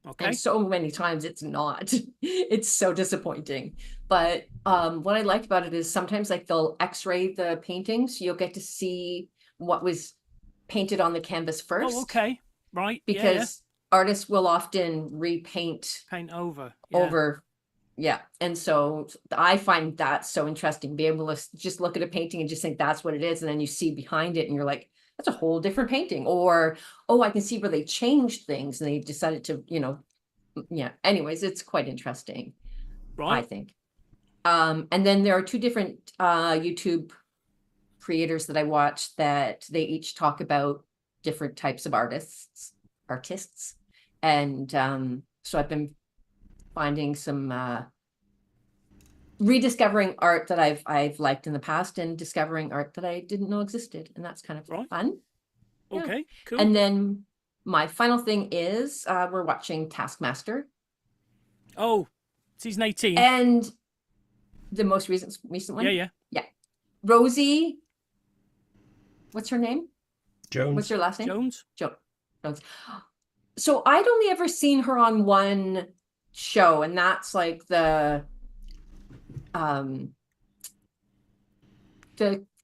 Okay. And so many times it's not. It's so disappointing. But what I liked about it is sometimes like they'll x-ray the painting, so you'll get to see what was painted on the canvas first. Oh, okay. Right. Because artists will often repaint paint over. Yeah. And so I find that so interesting, be able to just look at a painting and just think that's what it is, and then you see behind it and you're like, that's a whole different painting. Or, oh, I can see where they changed things and they decided to, anyways, it's quite interesting. Right. I think. And then there are two different YouTube creators that I watch that they each talk about different types of artists. And so I've been finding some rediscovering art that I've liked in the past, and discovering art that I didn't know existed, and that's kind of fun. Yeah. Okay, cool. And then my final thing is we're watching Taskmaster. Oh, season 18. And the most recent one. Yeah. Rosie, what's her name? Jones. What's her last name? Jones. Jones. So I'd only ever seen her on one show, and that's like the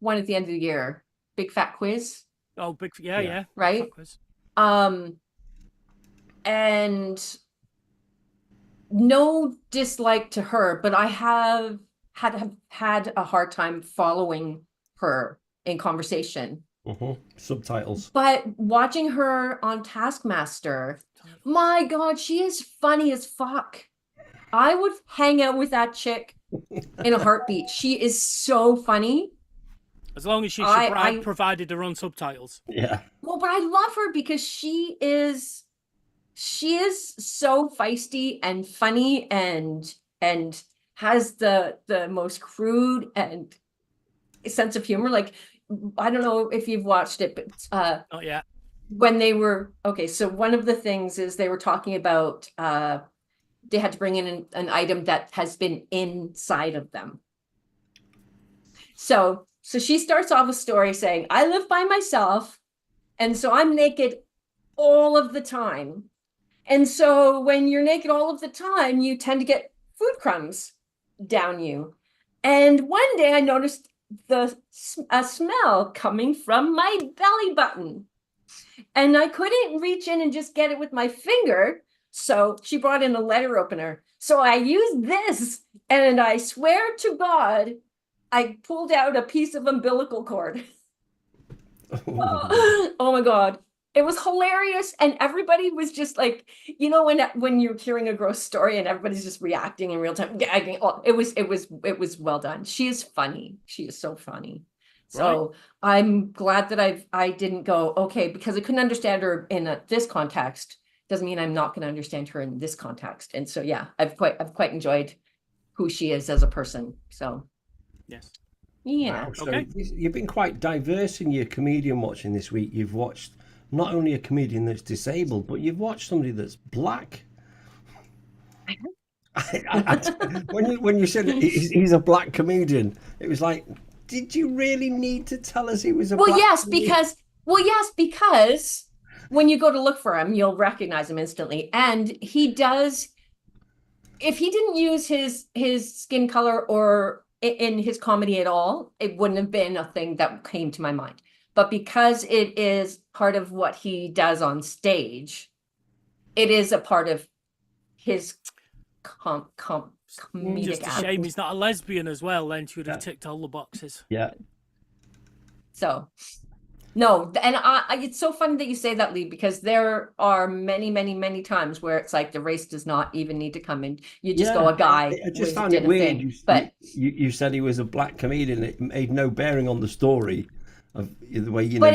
one at the end of the year. Big Fat Quiz, Oh, big. Yeah, Yeah. yeah. right? Fuck quiz. And no dislike to her, but I have had a hard time following her in conversation. Subtitles. But watching her on Taskmaster, my God, she is funny as fuck. I would hang out with that chick in a heartbeat. She is so funny. As long as she provided her own subtitles. Yeah. Well, but I love her because she is so feisty and funny and has the most crude and sense of humor. Like, I don't know if you've watched it, but Not yet. when they were so one of the things is they were talking about they had to bring in an item that has been inside of them. So she starts off a story saying, I live by myself, and so I'm naked all of the time. And so when you're naked all of the time, you tend to get food crumbs down you. And one day I noticed a smell coming from my belly button. And I couldn't reach in and just get it with my finger. So she brought in a letter opener. So I used this, and I swear to God, I pulled out a piece of umbilical cord. Oh my God. It was hilarious. And everybody was just like, you know, when you're hearing a gross story and everybody's just reacting in real time. It was well done. She is funny. She is so funny. So I'm glad that I didn't go, okay, because I couldn't understand her in this context. Doesn't mean I'm not going to understand her in this context. And so, yeah, I've quite enjoyed who she is as a person. So, yes. Yeah. Wow, so you've been quite diverse in your comedian watching this week. You've watched not only a comedian that's disabled, but you've watched somebody that's black. When you said he's a black comedian, it was like, did you really need to tell us he was a black comedian? Because when you go to look for him, you'll recognize him instantly. And he does, if he didn't use his skin color or in his comedy at all, it wouldn't have been a thing that came to my mind. But because it is part of what he does on stage, it is a part of his comedic. Just a shame he's not a lesbian as well. Then she would have ticked all the boxes. Yeah. So, no, and it's so funny that you say that, Lee, because there are many, many, many times where it's like the race does not even need to come in. You just go, a guy. I just found it weird. You said he was a black comedian. It made no bearing on the story of the way you know. But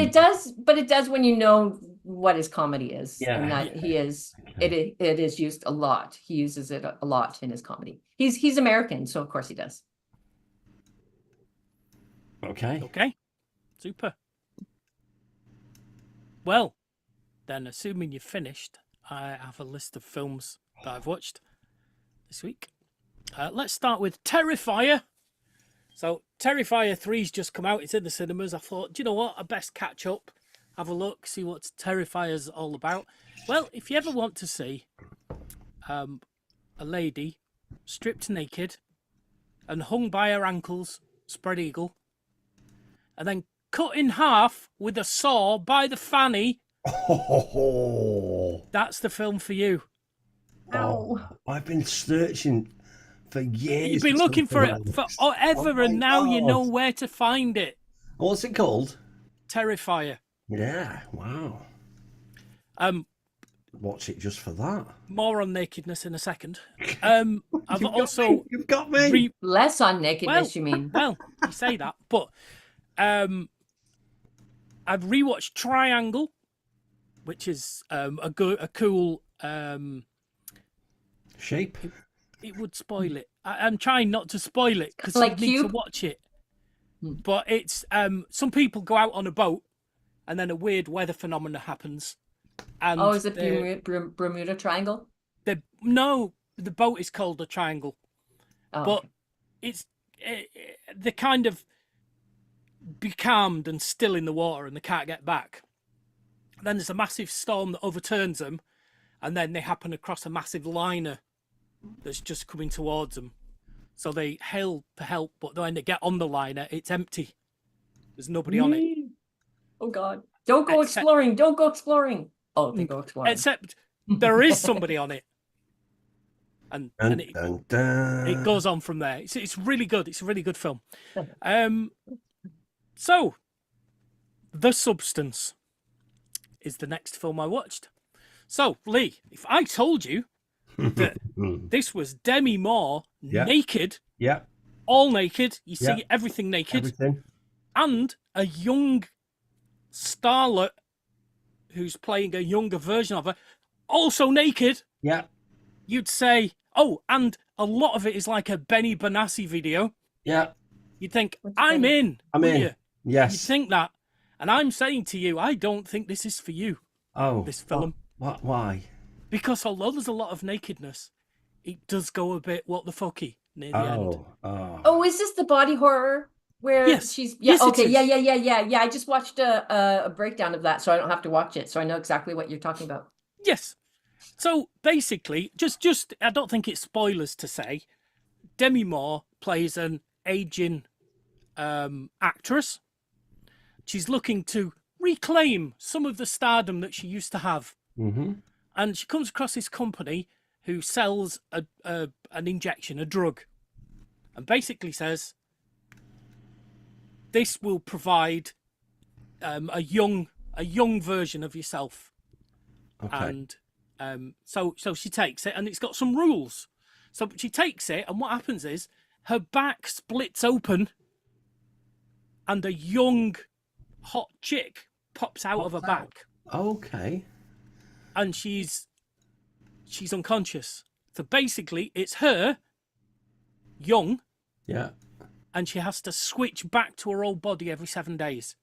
it does when you know what his comedy is, and that he is. Okay. It is used a lot. He uses it a lot in his comedy. He's American, so of course he does. Okay. Super. Well, then, assuming you've finished, I have a list of films that I've watched this week. Let's start with Terrifier. So, Terrifier 3's just come out. It's in the cinemas. I thought, do you know what? I best catch up, have a look, see what Terrifier's all about. Well, if you ever want to see a lady stripped naked and hung by her ankles, spread eagle, and then cut in half with a saw by the fanny. That's the film for you. Oh, I've been searching for years. You've been looking for it forever, and now you know where to find it. What's it called? Terrifier. Yeah, wow. Watch it just for that. More on nakedness in a second. You've got me. Less on nakedness, you mean? Well, you say that, but I've rewatched Triangle, which is a cool shape. It would spoil it. I'm trying not to spoil it because like you need to watch it. But it's some people go out on a boat, and then a weird weather phenomena happens. And is it Bermuda Triangle? No, the boat is called a triangle. But it's they kind of becalmed and still in the water, and they can't get back. Then there's a massive storm that overturns them, and then they happen across a massive liner that's just coming towards them. So they hail for help, but when they get on the liner, it's empty. There's nobody on it. Oh God. Don't go Except- exploring. Don't go exploring. Oh, they go exploring. Except there is somebody on it. And it Dun, dun. it goes on from there. It's really good. It's a really good film. So, The Substance is the next film I watched. So, Lee, if I told you that this was Demi Moore naked, Yeah. all naked, you see Yeah. everything naked, Everything. and a young starlet who's playing a younger version of her, also naked, Yeah. you'd say, oh, and a lot of it is like a Benny Benassi video. Yeah. You'd think, What's I'm Benny? in. I'm wouldn't in. you? You'd Yes. think that. And I'm saying to you, I don't think this is for you, Oh. this film. What? Why? Because although there's a lot of nakedness, it does go a bit what the fucky near the end. Oh, is this the body horror where Yes. she's Yes, it okay, is. yeah. I just watched a breakdown of that, so I don't have to watch it, so I know exactly what you're talking about. Yes. So basically, just I don't think it's spoilers to say, Demi Moore plays an aging actress. She's looking to reclaim some of the stardom that she used to have. Mm-hmm. And she comes across this company who sells an injection, a drug, and basically says, this will provide a young version of yourself. Okay. And so she takes it, and it's got some rules. So she takes it, and what happens is her back splits open, and a young, hot chick pops out of her back, Okay. and she's unconscious. So basically, it's her, young, Yeah. and she has to switch back to her old body every 7 days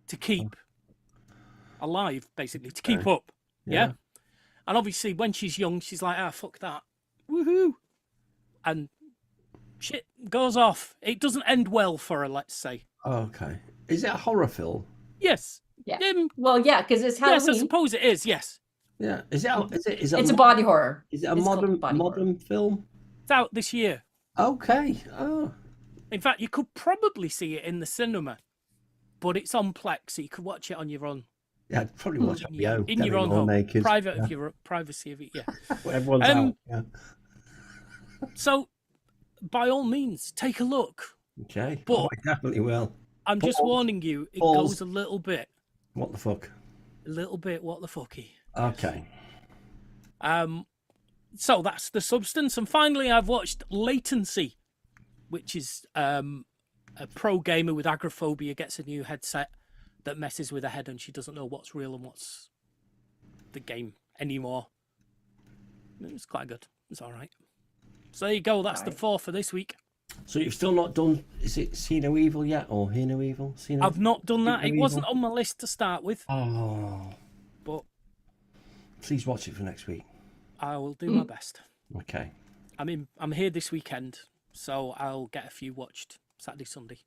to keep alive, basically, to keep up. Yeah. And obviously, when she's young, she's like, ah, fuck that. Woohoo. And shit goes off. It doesn't end well for her, let's say. Okay. Is it a horror film? Yes. Yeah. Well, yeah, because it's Halloween. Yes, I suppose it is, yes. Yeah. Is it? It's a body horror. Is it a It's called body modern film? It's out this year. Okay. Oh. In fact, you could probably see it in the cinema, but it's on Plex, so you could watch it on your own. Yeah, I'd probably watch it on my own. In your Demi own Moore home. naked. Private Yeah. of your privacy of it, yeah. Everyone's out. Yeah. So, by all means, take a look. Okay. But I definitely will. I'm just warning you, it Balls. goes a little bit. What the fuck? A little bit what the fucky. Okay. So that's The Substance. And finally, I've watched Latency, which is a pro gamer with agoraphobia gets a new headset that messes with her head, and she doesn't know what's real and what's the game anymore. It's quite good. It's all right. So there you go. That's the 4 for this week. So you've still not done? Is it See No Evil yet, or Hear No Evil? See No I've not done that. See It No wasn't Evil? on my list to start with. Oh. But Please watch it for next week. I will do my best. Okay. I'm here this weekend, so I'll get a few watched Saturday, Sunday.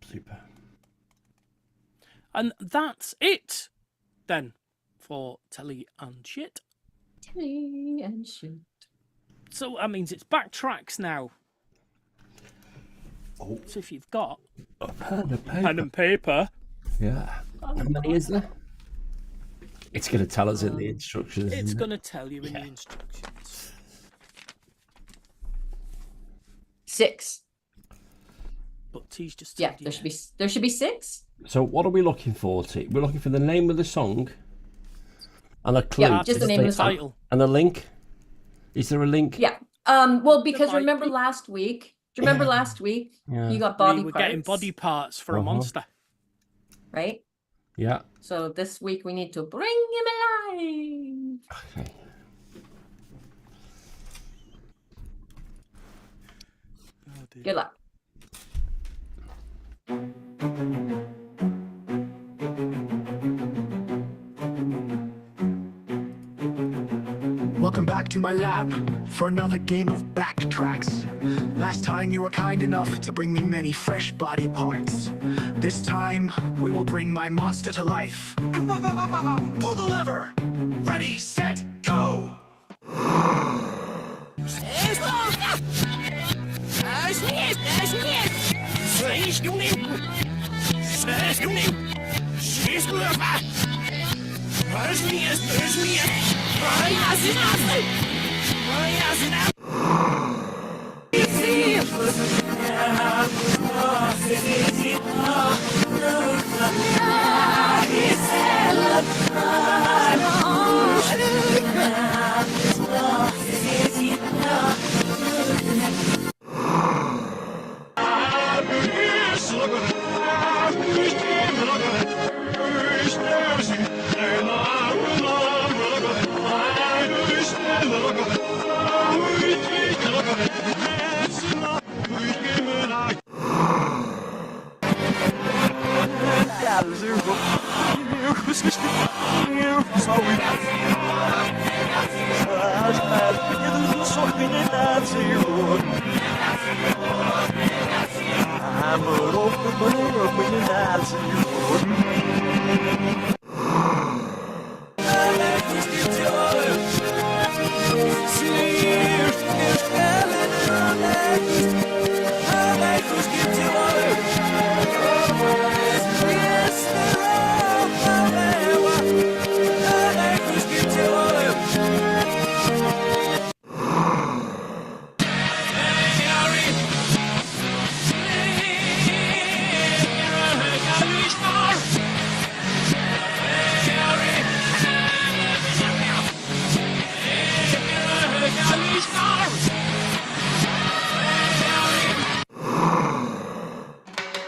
Super. And that's it then for Telly and Shit. Telly and shit. So that means it's backtracks now. Oh. So if you've got Pen and paper, Yeah. How many is there? It's going to tell us in the instructions. it's isn't it? going to tell you in the instructions. 6. But T's just Yeah, told you there should be 6. So what are we looking for, T? We're looking for the name of the song and a clue. Yeah, just the name of the song. title. And a link. Is there a link? Yeah. Well, because might remember be. last week? Do you remember last week? Yeah. You got body We were parts, getting body parts for a monster. right? Yeah. So this week we need to bring him alive. Okay. Good luck. Welcome back to my lab for another game of backtracks. Last time you were kind enough to bring me many fresh body parts. This time we will bring my monster to life. Pull the lever. Ready, set, go.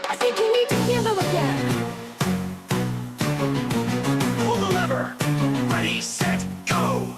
I think you need to hear them again. Pull the lever. Ready, set, go.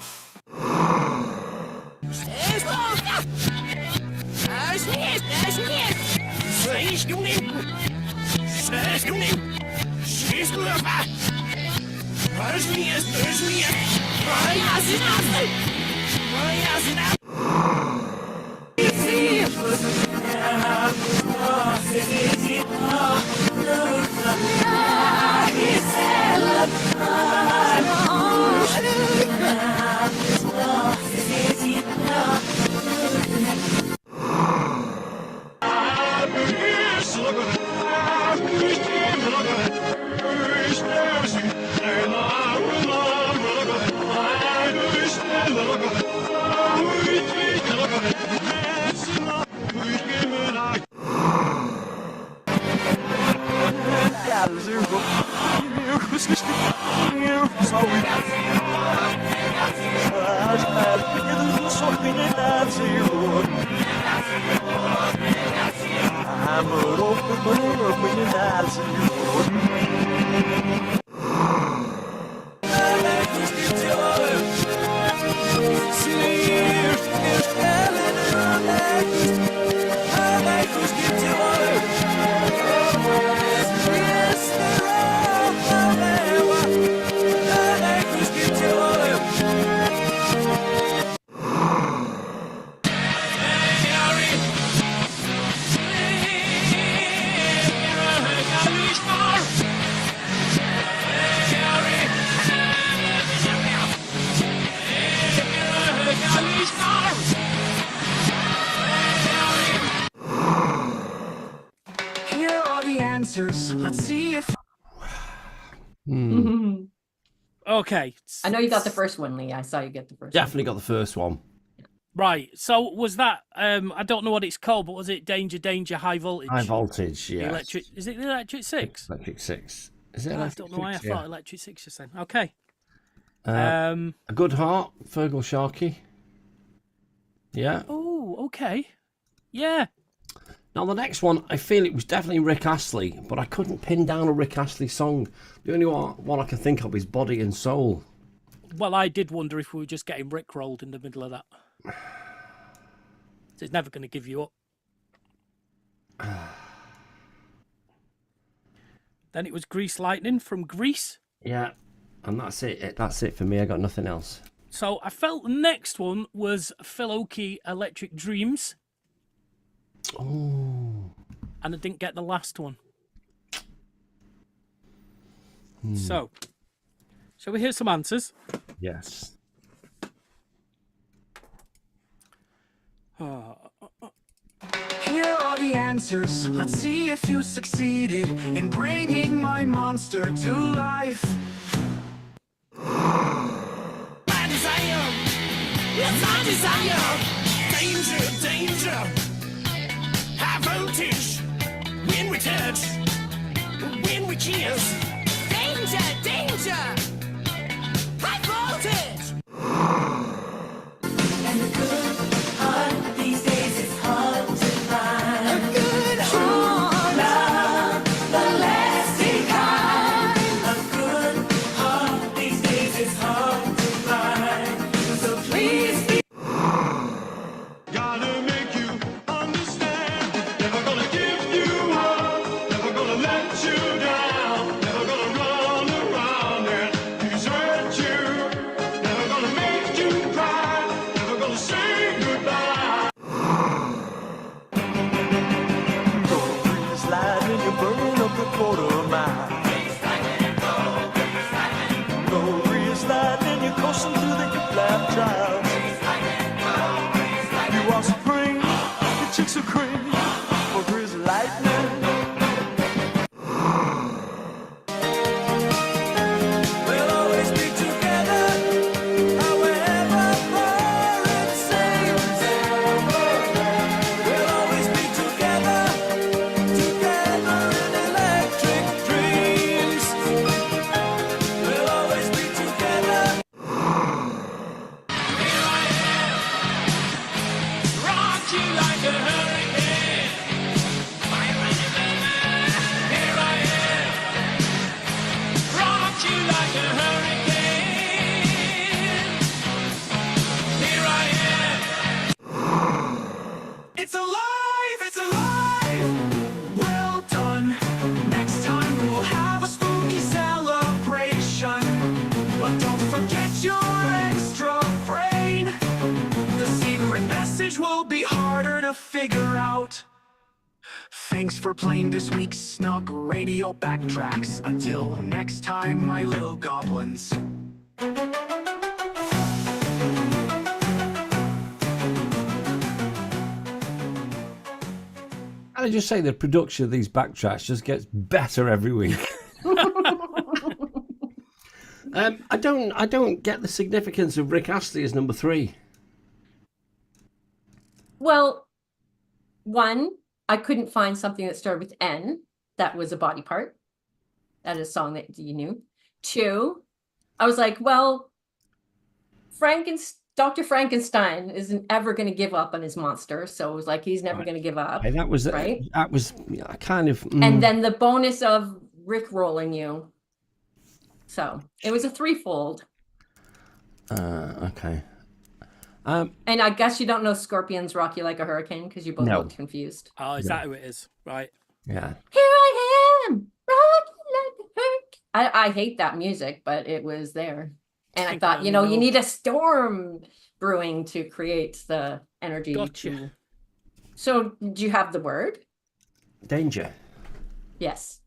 Here are the answers. Let's see if Okay. I know you got the first one, Lee. I saw you get the first Definitely got the first one. Right. So was that? I don't know what it's called, but was it Danger, Danger, High Voltage? High voltage, The yeah. Electric. Is it the Electric Six? Electric 6. Is it I Electric don't know why I 6? Yeah. thought Electric Six just then. Okay. A Good Heart, Fergal Sharkey. Yeah. Oh, okay. Yeah. Now, the next one, I feel it was definitely Rick Astley, but I couldn't pin down a Rick Astley song. The only one I can think of is Body and Soul. Well, I did wonder if we were just getting rickrolled in the middle of that. It's never going to give you up. Then it was Grease Lightning from Grease. Yeah, and that's it. That's it for me. I got nothing else. So I felt the next one was Phil Oakey, Electric Dreams. Oh. And I didn't get the last one. So, shall we hear some answers? Yes. here are the the answers. Let's see if you succeeded in bringing my monster to life. My desire, it's my desire. Danger, danger. High voltage. When we touch, when we kiss. Danger, danger. High voltage. And a good heart these days is hard to find. A good heart, love, the lasting kind. A good heart these days is hard to find. So please be. Gotta make you understand. Never gonna give you up. Never gonna let you down. Never gonna run around and desert you. Never gonna make you cry. Never gonna say goodbye. Breeze lightning, you're burning up the quarter mile. Go breeze lightning, you're coursing through the hip lap trials. You are supreme, your chicks are cream. For breeze lightning. We'll always be together, however far it seems. We'll always be together, together in electric dreams. We'll always be together. Here I am, rock you like a hurricane. Here I am, rock you like a hurricane. Here I am. It's alive! It's alive! Well done. Next time we'll have a spooky celebration. But don't forget your extra brain. The secret message will be harder to figure out. Thanks for playing this week's Snug Radio Backtracks. Until next time, my little goblins. I just say the production of these backtracks just gets better every week. I don't get the significance of Rick Astley as number 3. Well, one, I couldn't find something that started with N that was a body part. That is a song that you knew. 2, I was like, well, Dr. Frankenstein isn't ever going to give up on his monster, so it was like he's never going to give up. Hey, that was right. kind of. And then the bonus of Rick rolling you. So it was a threefold. Okay. And I guess you don't know Scorpions Rock You Like a Hurricane because you both No. looked confused. Oh, is that who it is? Right. Yeah. Here I am, rock you like a hurricane. I hate that music, but it was there. And I think thought, I you know, you know. need a storm brewing to create the energy. Gotcha. So, did you have the word? Danger. Yes.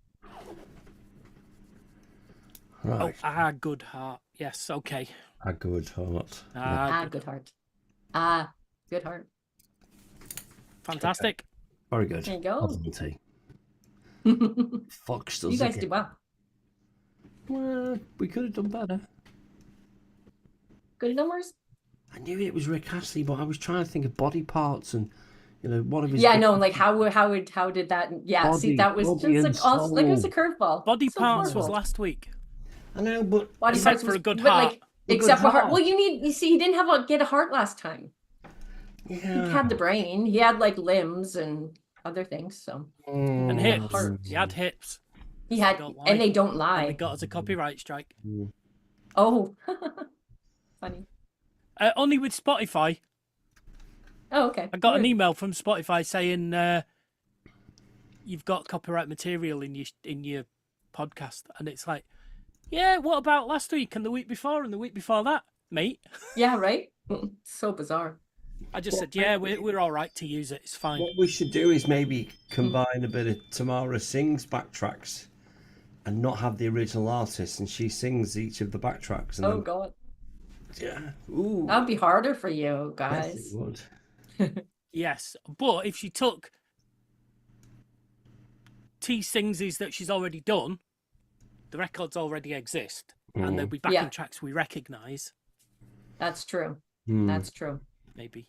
Right. Oh, good heart. Yes, okay. A good heart. Good heart. Good heart. Fantastic. Very good. There you go. Husband tea. Fox does You guys it. did well. Well, we could have done better. Good numbers. I knew it was Rick Astley, but I was trying to think of body parts and, you know, one of his. Yeah, no, like how did that? Yeah, see, that was body just and like it was a soul. curveball. Body So parts was horrible. last week. I know, but Body Except parts for a was- good but, heart. like, except for heart. heart. Well, you see, he didn't get a heart last time. He yeah. had the brain. He had like limbs and other things. So And hips. Heart. He had hips. he had, Don't lie. and they don't And lie. they got us a copyright strike. Oh, funny. Only with Spotify. Oh, okay. I got an Weird. email from Spotify saying you've got copyright material in your podcast, and it's like, yeah, what about last week and the week before and the week before that, mate? Yeah, right. So bizarre. I just said, yeah, we're all right to use it. It's fine. What we should do is maybe combine a bit of Tamara Sings backtracks and not have the original artist, and she sings each of the backtracks. And Oh then, God, yeah. Ooh. that would be harder for you Yes, guys. it would. Yes, but if she took T sings is that she's already done. The records already exist, and there'll be backing Yeah. tracks we recognise. That's true. Hmm. That's true. Maybe.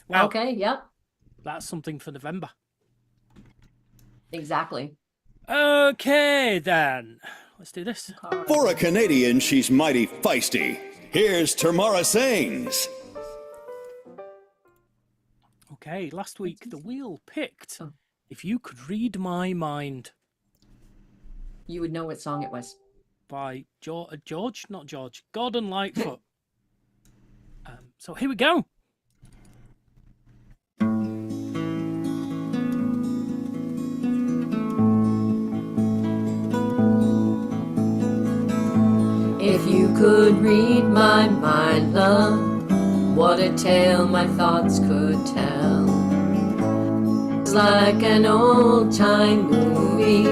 Well, Okay, yep. that's something for November. Exactly. Okay, then. Let's do this. For a Canadian, she's mighty feisty. Here's Tamara Sings. Okay, last week the wheel picked Oh. If You Could Read My Mind You would know what song it was. by Gordon Lightfoot. So here we go. If you could read my mind, love, what a tale my thoughts could tell. It's like an old-time movie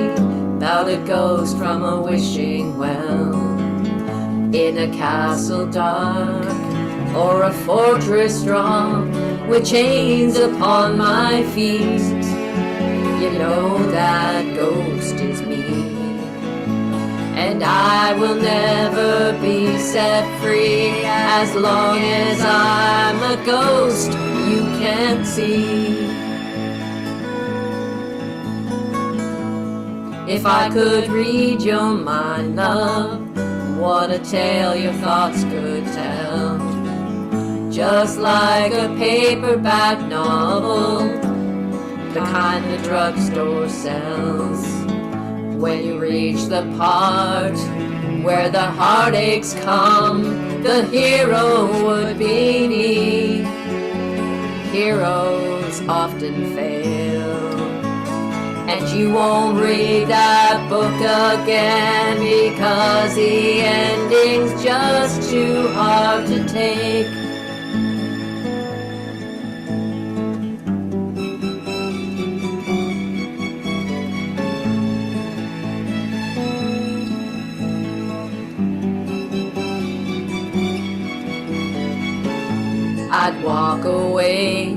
about a ghost from a wishing well, in a castle dark or a fortress strong, with chains upon my feet. You know that ghost is me, and I will never be set free as long as I'm a ghost you can't see. If I could read your mind, love, what a tale your thoughts could tell. Just like a paperback novel, the kind the drugstore sells. When you reach the part where the heartaches come, the hero would be me. Heroes often fail, and you won't read that book again because the ending's just too hard to take. I'd walk away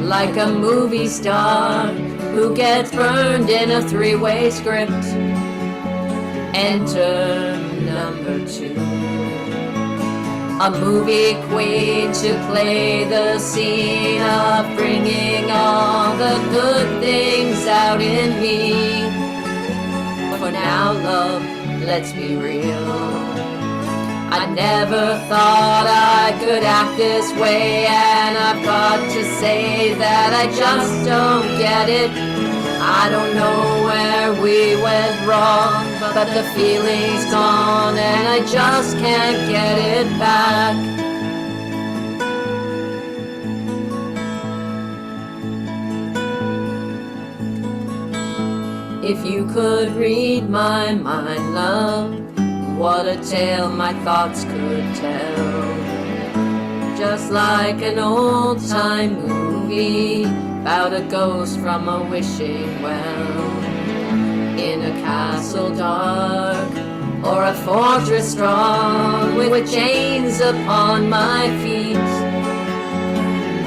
like a movie star who gets burned in a three-way script. Enter number 2, a movie queen to play the scene of bringing all the good things out in me. For now, love, let's be real. I never thought I could act this way, and I've got to say that I just don't get it. I don't know where we went wrong, but the feeling's gone and I just can't get it back. If you could read my mind, love, what a tale my thoughts could tell. Just like an old-time movie about a ghost from a wishing well, in a castle dark or a fortress strong, with chains upon my feet.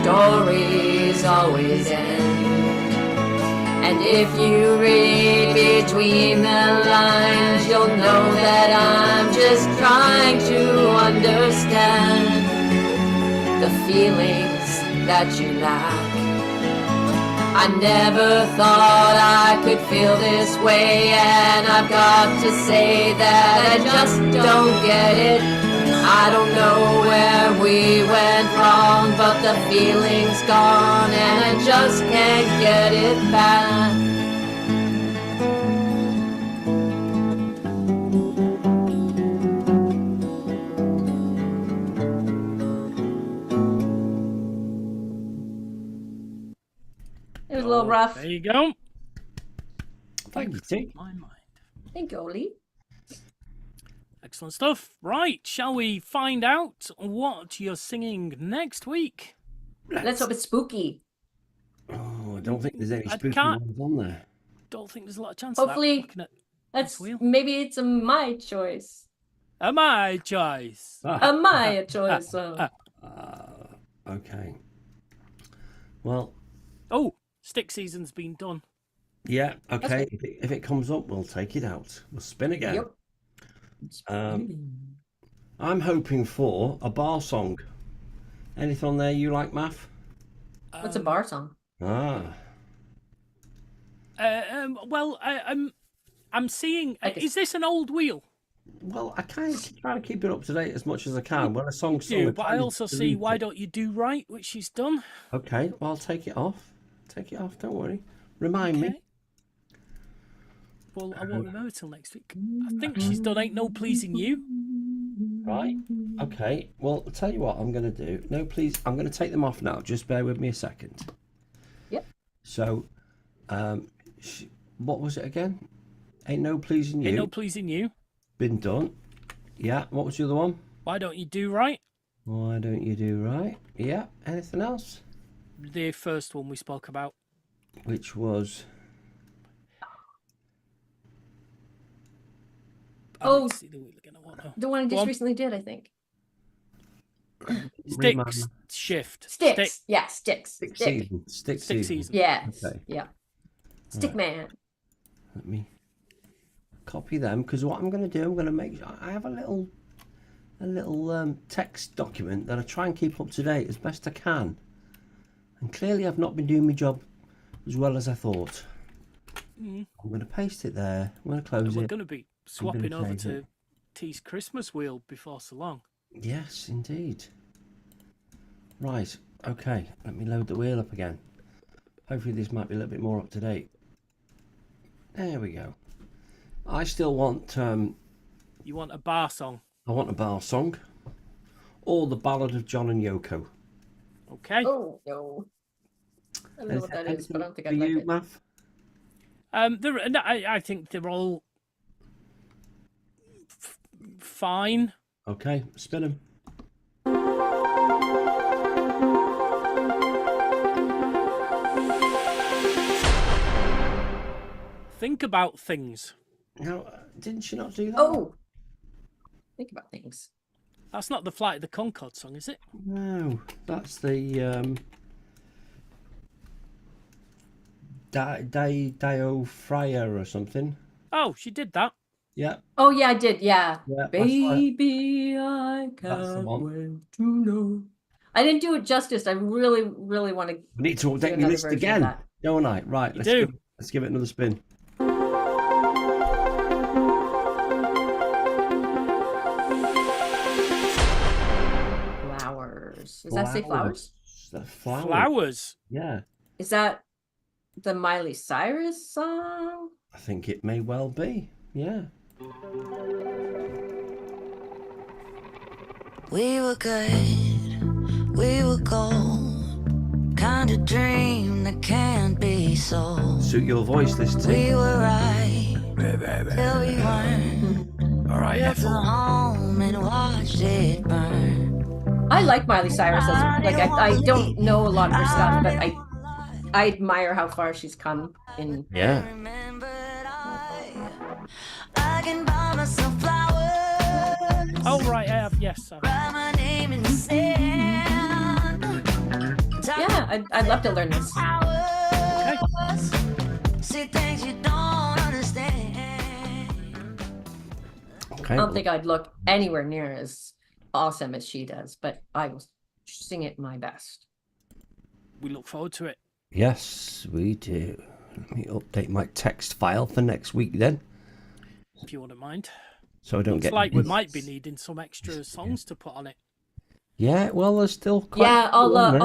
Stories always end, and if you read between the lines, you'll know that I'm just trying to understand the feelings that you lack. I never thought I could feel this way, and I've got to say that I just don't get it. I don't know where we went wrong, but the feeling's gone and I just can't get it back. It was a little rough. There you go. Thank you, T. My mind. Thank you, Oli. Excellent stuff. Right, shall we find out what you're singing next week? Let's hope it's spooky. Oh, I don't think there's any I spooky can't- ones on there. Don't think there's a lot of chance Hopefully, of that. Looking at That's wheel. maybe it's my choice. My choice. My choice. Okay. Well, Oh, stick season's been done. Yeah, okay. If it comes up, we'll take it out. We'll spin again. Yep. I'm hoping for a bar song. Anything on there you like, Math? What's a bar song? Ah, Well, I'm seeing. I guess- Is this an old wheel? well, I kind of try to keep it up to date as much as I can. When a song's sung, Do, I but try I to also see delete Why it. Don't You Do Right, which she's done. Okay, well, I'll take it off. Take it off, don't worry. Remind me. Okay. Well, I won't remember till next week. I think she's done Ain't No Pleasing You. Right. Okay. Well, I'll tell you what I'm going to do. No, please. I'm going to take them off now. Just bear with me a second. Yep. So, what was it again? Ain't No Pleasing You. Ain't No Pleasing You. Been done. Yeah. What was the other one? Why Don't You Do Right? Why Don't You Do Right? Yeah. Anything else? The first one we spoke about. Which was... Oh, See the wheel again. I won't know. the one I Go just on. recently did, I think. Sticks. Shift. Sticks. Stick. Yeah, sticks. Stick Stick. season. Stick season. Yes. Okay. Yeah. Stick man. Let me copy them, because what I'm going to do, I'm going to make... I have a little text document that I try and keep up to date as best I can. And clearly I've not been doing my job as well as I thought. I'm going to paste it there. I'm going to close And we're it. going to be I'm gonna swapping over save to it. T's Christmas wheel before so long. Yes, indeed. Right, okay. Let me load the wheel up again. Hopefully this might be a little bit more up to date. There we go. I still want... You want a bar song? I want a bar song. Or the Ballad of John and Yoko. Okay. Oh, no. I don't know what that is, but I don't think for I'd like you, it. Math? I think they're all fine. Okay, spin them. Think about things. No, didn't you not do that? Oh. Think about things. That's not the Flight of the Concorde song, is it? No, that's the Dio Fryer or something. Oh, she did that. Yeah. Oh, yeah, I did. Yeah. Yeah, that's right. Baby, I That's the can't one. wait to know. I didn't do it justice. I really, really want to. We need to Do update my another list version of again, that. don't I? Right, You do. let's give it another spin. Flowers. Does that say flowers? Flowers. Flowers. Yeah, Is that the Miley Cyrus song? I think it may well be. Yeah. We were good, we were gold, kind of dream that can't be sold. Suit your voice, this too. We were right, till we weren't. All right, Left home and watched it burn. I like Miley Cyrus. I don't know a lot of her stuff, but I admire how far she's come in. Yeah. I can buy myself flowers. Oh, right, I have. Yes. Write my name in the sand. Yeah, I'd love to learn this. See things you don't understand. Okay. I don't think I'd look anywhere near as awesome as she does, but I will sing it my best. We look forward to it. Yes, we do. Let me update my text file for next week then, If you wouldn't mind. so I don't Looks get. like we might be needing some extra songs to put on it. Yeah, well, there's still quite. Yeah, a few on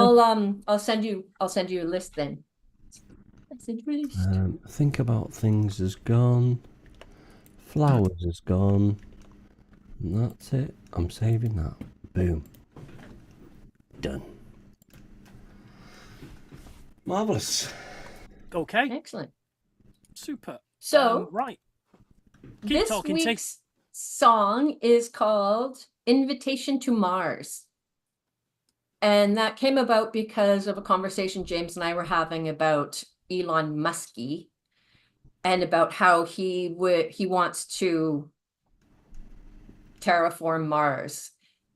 there. I'll send you a list then. I'll send you a list. Think About Things is gone. Flowers is gone. And that's it. I'm saving that. Boom. Done. Marvellous. Okay. Excellent. Super. So right. Keep this talking, T. week's song is called Invitation to Mars. And that came about because of a conversation James and I were having about Elon Muskie and about how he wants to terraform Mars,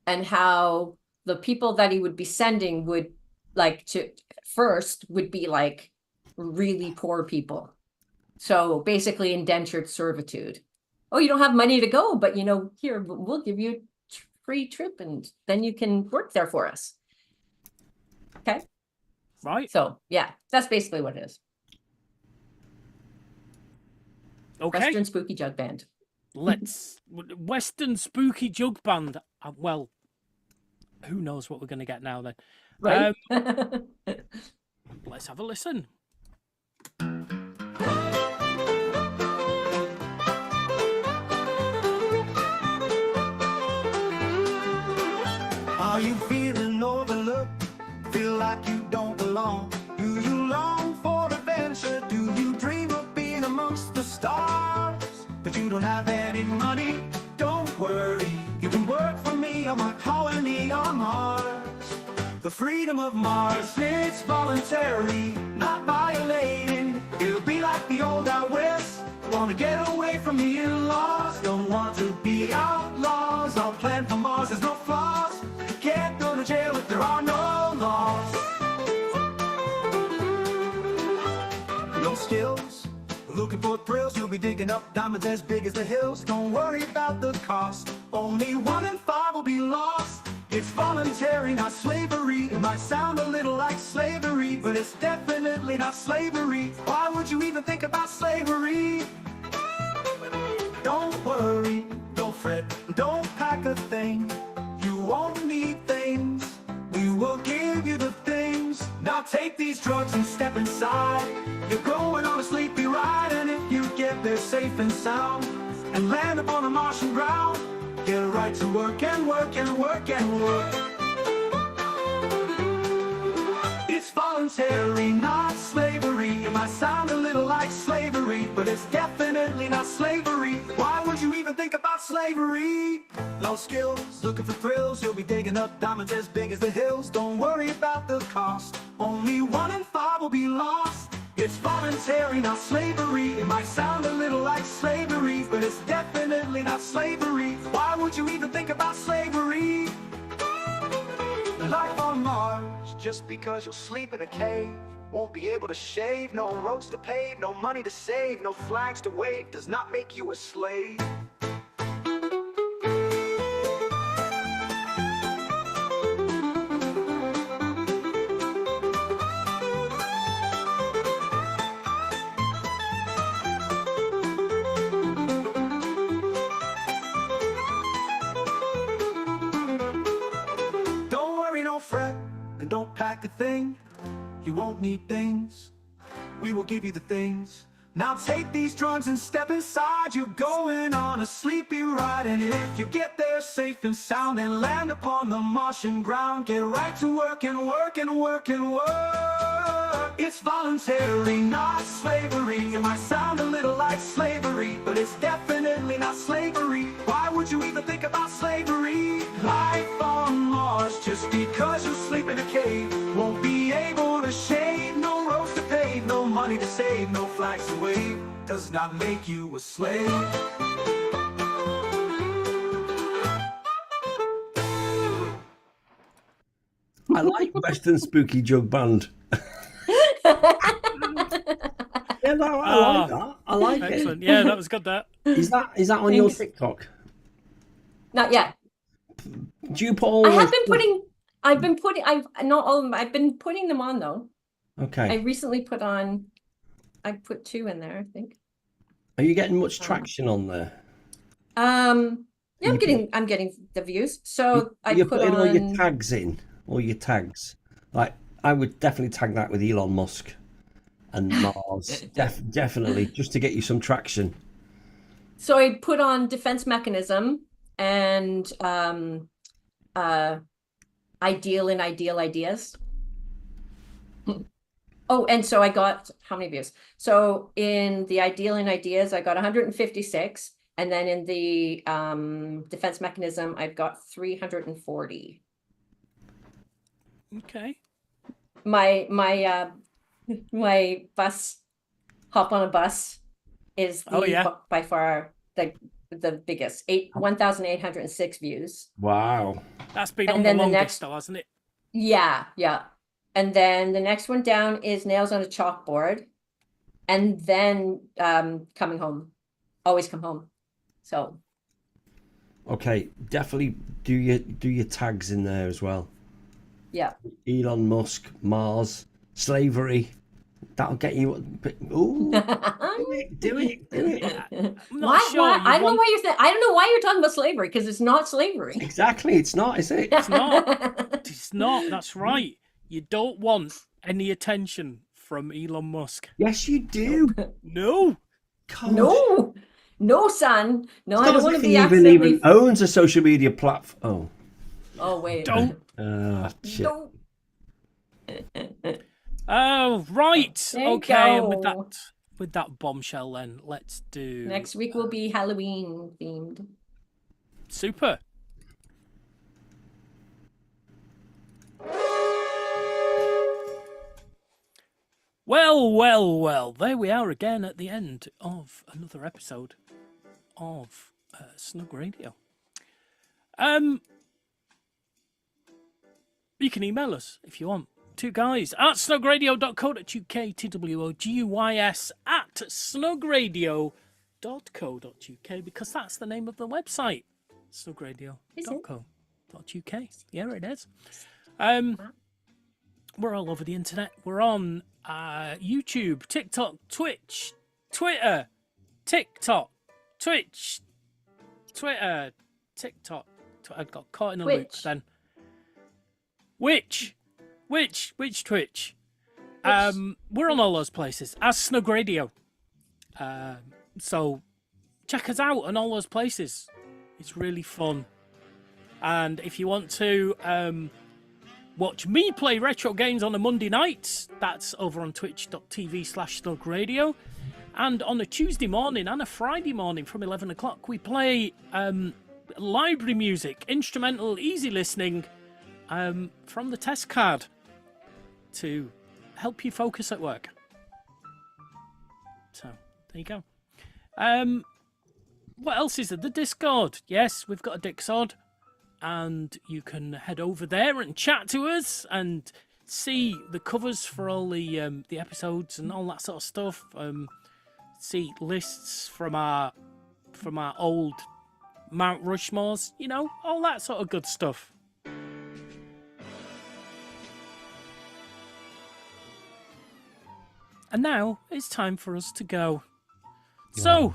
and how the people that he would be sending would be like really poor people. So basically indentured servitude. Oh, you don't have money to go, but here, we'll give you a free trip and then you can work there for us. Okay. Right. So yeah, that's basically what it is. Okay. Western Spooky Jug Band. Let's Western Spooky Jug Band. Well, who knows what we're going to get now then? Right. Let's have a listen. Are you feeling overlooked? Feel like you don't belong? Do you long for adventure? Do you dream of being amongst the stars? But you don't have any money? Don't worry, you can work for me on my colony on Mars. The freedom of Mars, it's voluntary, not violating. It'll be like the old out west. Wanna get away from the in-laws, don't want to be outlaws. Our plan for Mars has no flaws. Can't go to jail if there are no laws. No skills, looking for thrills. You'll be digging up diamonds as big as the hills. Don't worry about the cost, only 1 in 5 will be lost. It's voluntary, not slavery. It might sound a little like slavery, but it's definitely not slavery. Why would you even think about slavery? Don't worry, don't fret, don't pack a thing. You won't need things, we will give you the things. Now take these drugs and step inside. You're going on a sleepy ride, and if you get there safe and sound and land upon a Martian ground, get right to work and work and work and work. It's voluntary, not slavery. It might sound a little like slavery, but it's definitely not slavery. Why would you even think about slavery? No skills, looking for thrills. You'll be digging up diamonds as big as the hills. Don't worry about the cost, only 1 in 5 will be lost. It's voluntary, not slavery. It might sound a little like slavery, but it's definitely not slavery. Why would you even think about slavery? Life on Mars, just because you'll sleep in a cave, won't be able to shave, no roads to pave, no money to save, no flags to wave, does not make you a slave. Fret and don't pack a thing. You won't need things, we will give you the things. Now take these drugs and step inside. You're going on a sleepy ride, and if you get there safe and sound and land upon the Martian ground, get right to work and work and work and work. It's voluntary, not slavery. It might sound a little like slavery, but it's definitely not slavery. Why would you even think about slavery? Life on Mars, just because you sleep in a cave, won't be able to shave, no roads to pave, no money to save, no flags to wave, does not make you a slave. I like Western Spooky Jug Band. Yeah, no, I like that. I like excellent. it. Yeah, that was good. That is that on your Thanks. TikTok? Not yet. Do you put all? I've been putting not all of them. I've been putting them on though. Okay. I recently put 2 in there, I think. Are you getting much traction on there? Yeah, I'm getting the views. So You're I put putting on all your tags in, all your tags. Like I would definitely tag that with Elon Musk and Mars. Definitely, just to get you some traction. So I put on defense mechanism and ideal and ideal ideas. Oh, and so I got how many views? So in the ideal and ideas, I got 156, and then in the defense mechanism, I've got 340. okay. My bus, hop on a bus, is by far the biggest. 1,806 views. Wow. That's been And on the then the longest, next- though, hasn't it? Yeah. And then the next one down is nails on a chalkboard. and then coming home. Always come home. So Okay, definitely do your tags in there as well. yeah. Elon Musk, Mars, slavery. That'll get you. Ooh, do it. I'm not sure. Why? You I don't know want- why you're saying. I don't know why you're talking about slavery because it's not slavery. Exactly, it's not, is it? It's not. It's not. That's right. You don't want any attention from Elon Musk. Yes, you do. No. No, no, son. No, I It's don't not want as to if be he accidentally. even owns a social media platform. Oh wait. Don't. Shit. Don't. Oh, right. There you Okay. And go. with that bombshell, then let's do. Next week will be Halloween themed. Super. Well. There we are again at the end of another episode of Snug Radio. You can email us if you want. 2guys at snugradio.co.uk, TWOGUYS at snugradio.co.uk, because that's the name of the website. Snugradio.co.uk. Yeah, it is. We're all over the internet. We're on YouTube, TikTok, Twitch, Twitter, TikTok, Twitch, Twitter, TikTok. I got caught in a loop then. Which Twitch? We're on all those places as Snug Radio. So check us out on all those places. It's really fun. And if you want to watch me play retro games on a Monday night, that's over on twitch.tv/Snug Radio. And on a Tuesday morning and a Friday morning from 11 o'clock, we play library music, instrumental, easy listening from the test card to help you focus at work. So, there you go. What else is there? The Discord. Yes, we've got a Discord. And you can head over there and chat to us and see the covers for all the episodes and all that sort of stuff. See lists from our old Mount Rushmores, you know, all that sort of good stuff. And now it's time for us to go. So,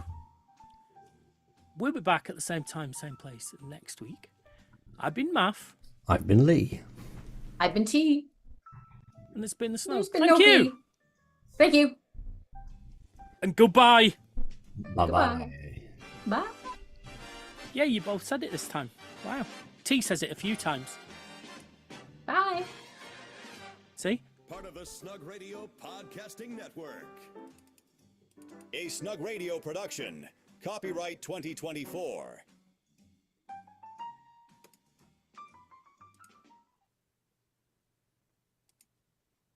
we'll be back at the same time, same place next week. I've been Math. I've been Lee. I've been T. And it's been the Snug. There's been Thank no you. B. Thank you. And goodbye. Bye-bye. Bye. Yeah, you both said it this time. Wow. T says it a few times. Bye. See? Part of the Snug Radio Podcasting Network. A Snug Radio production. Copyright 2024.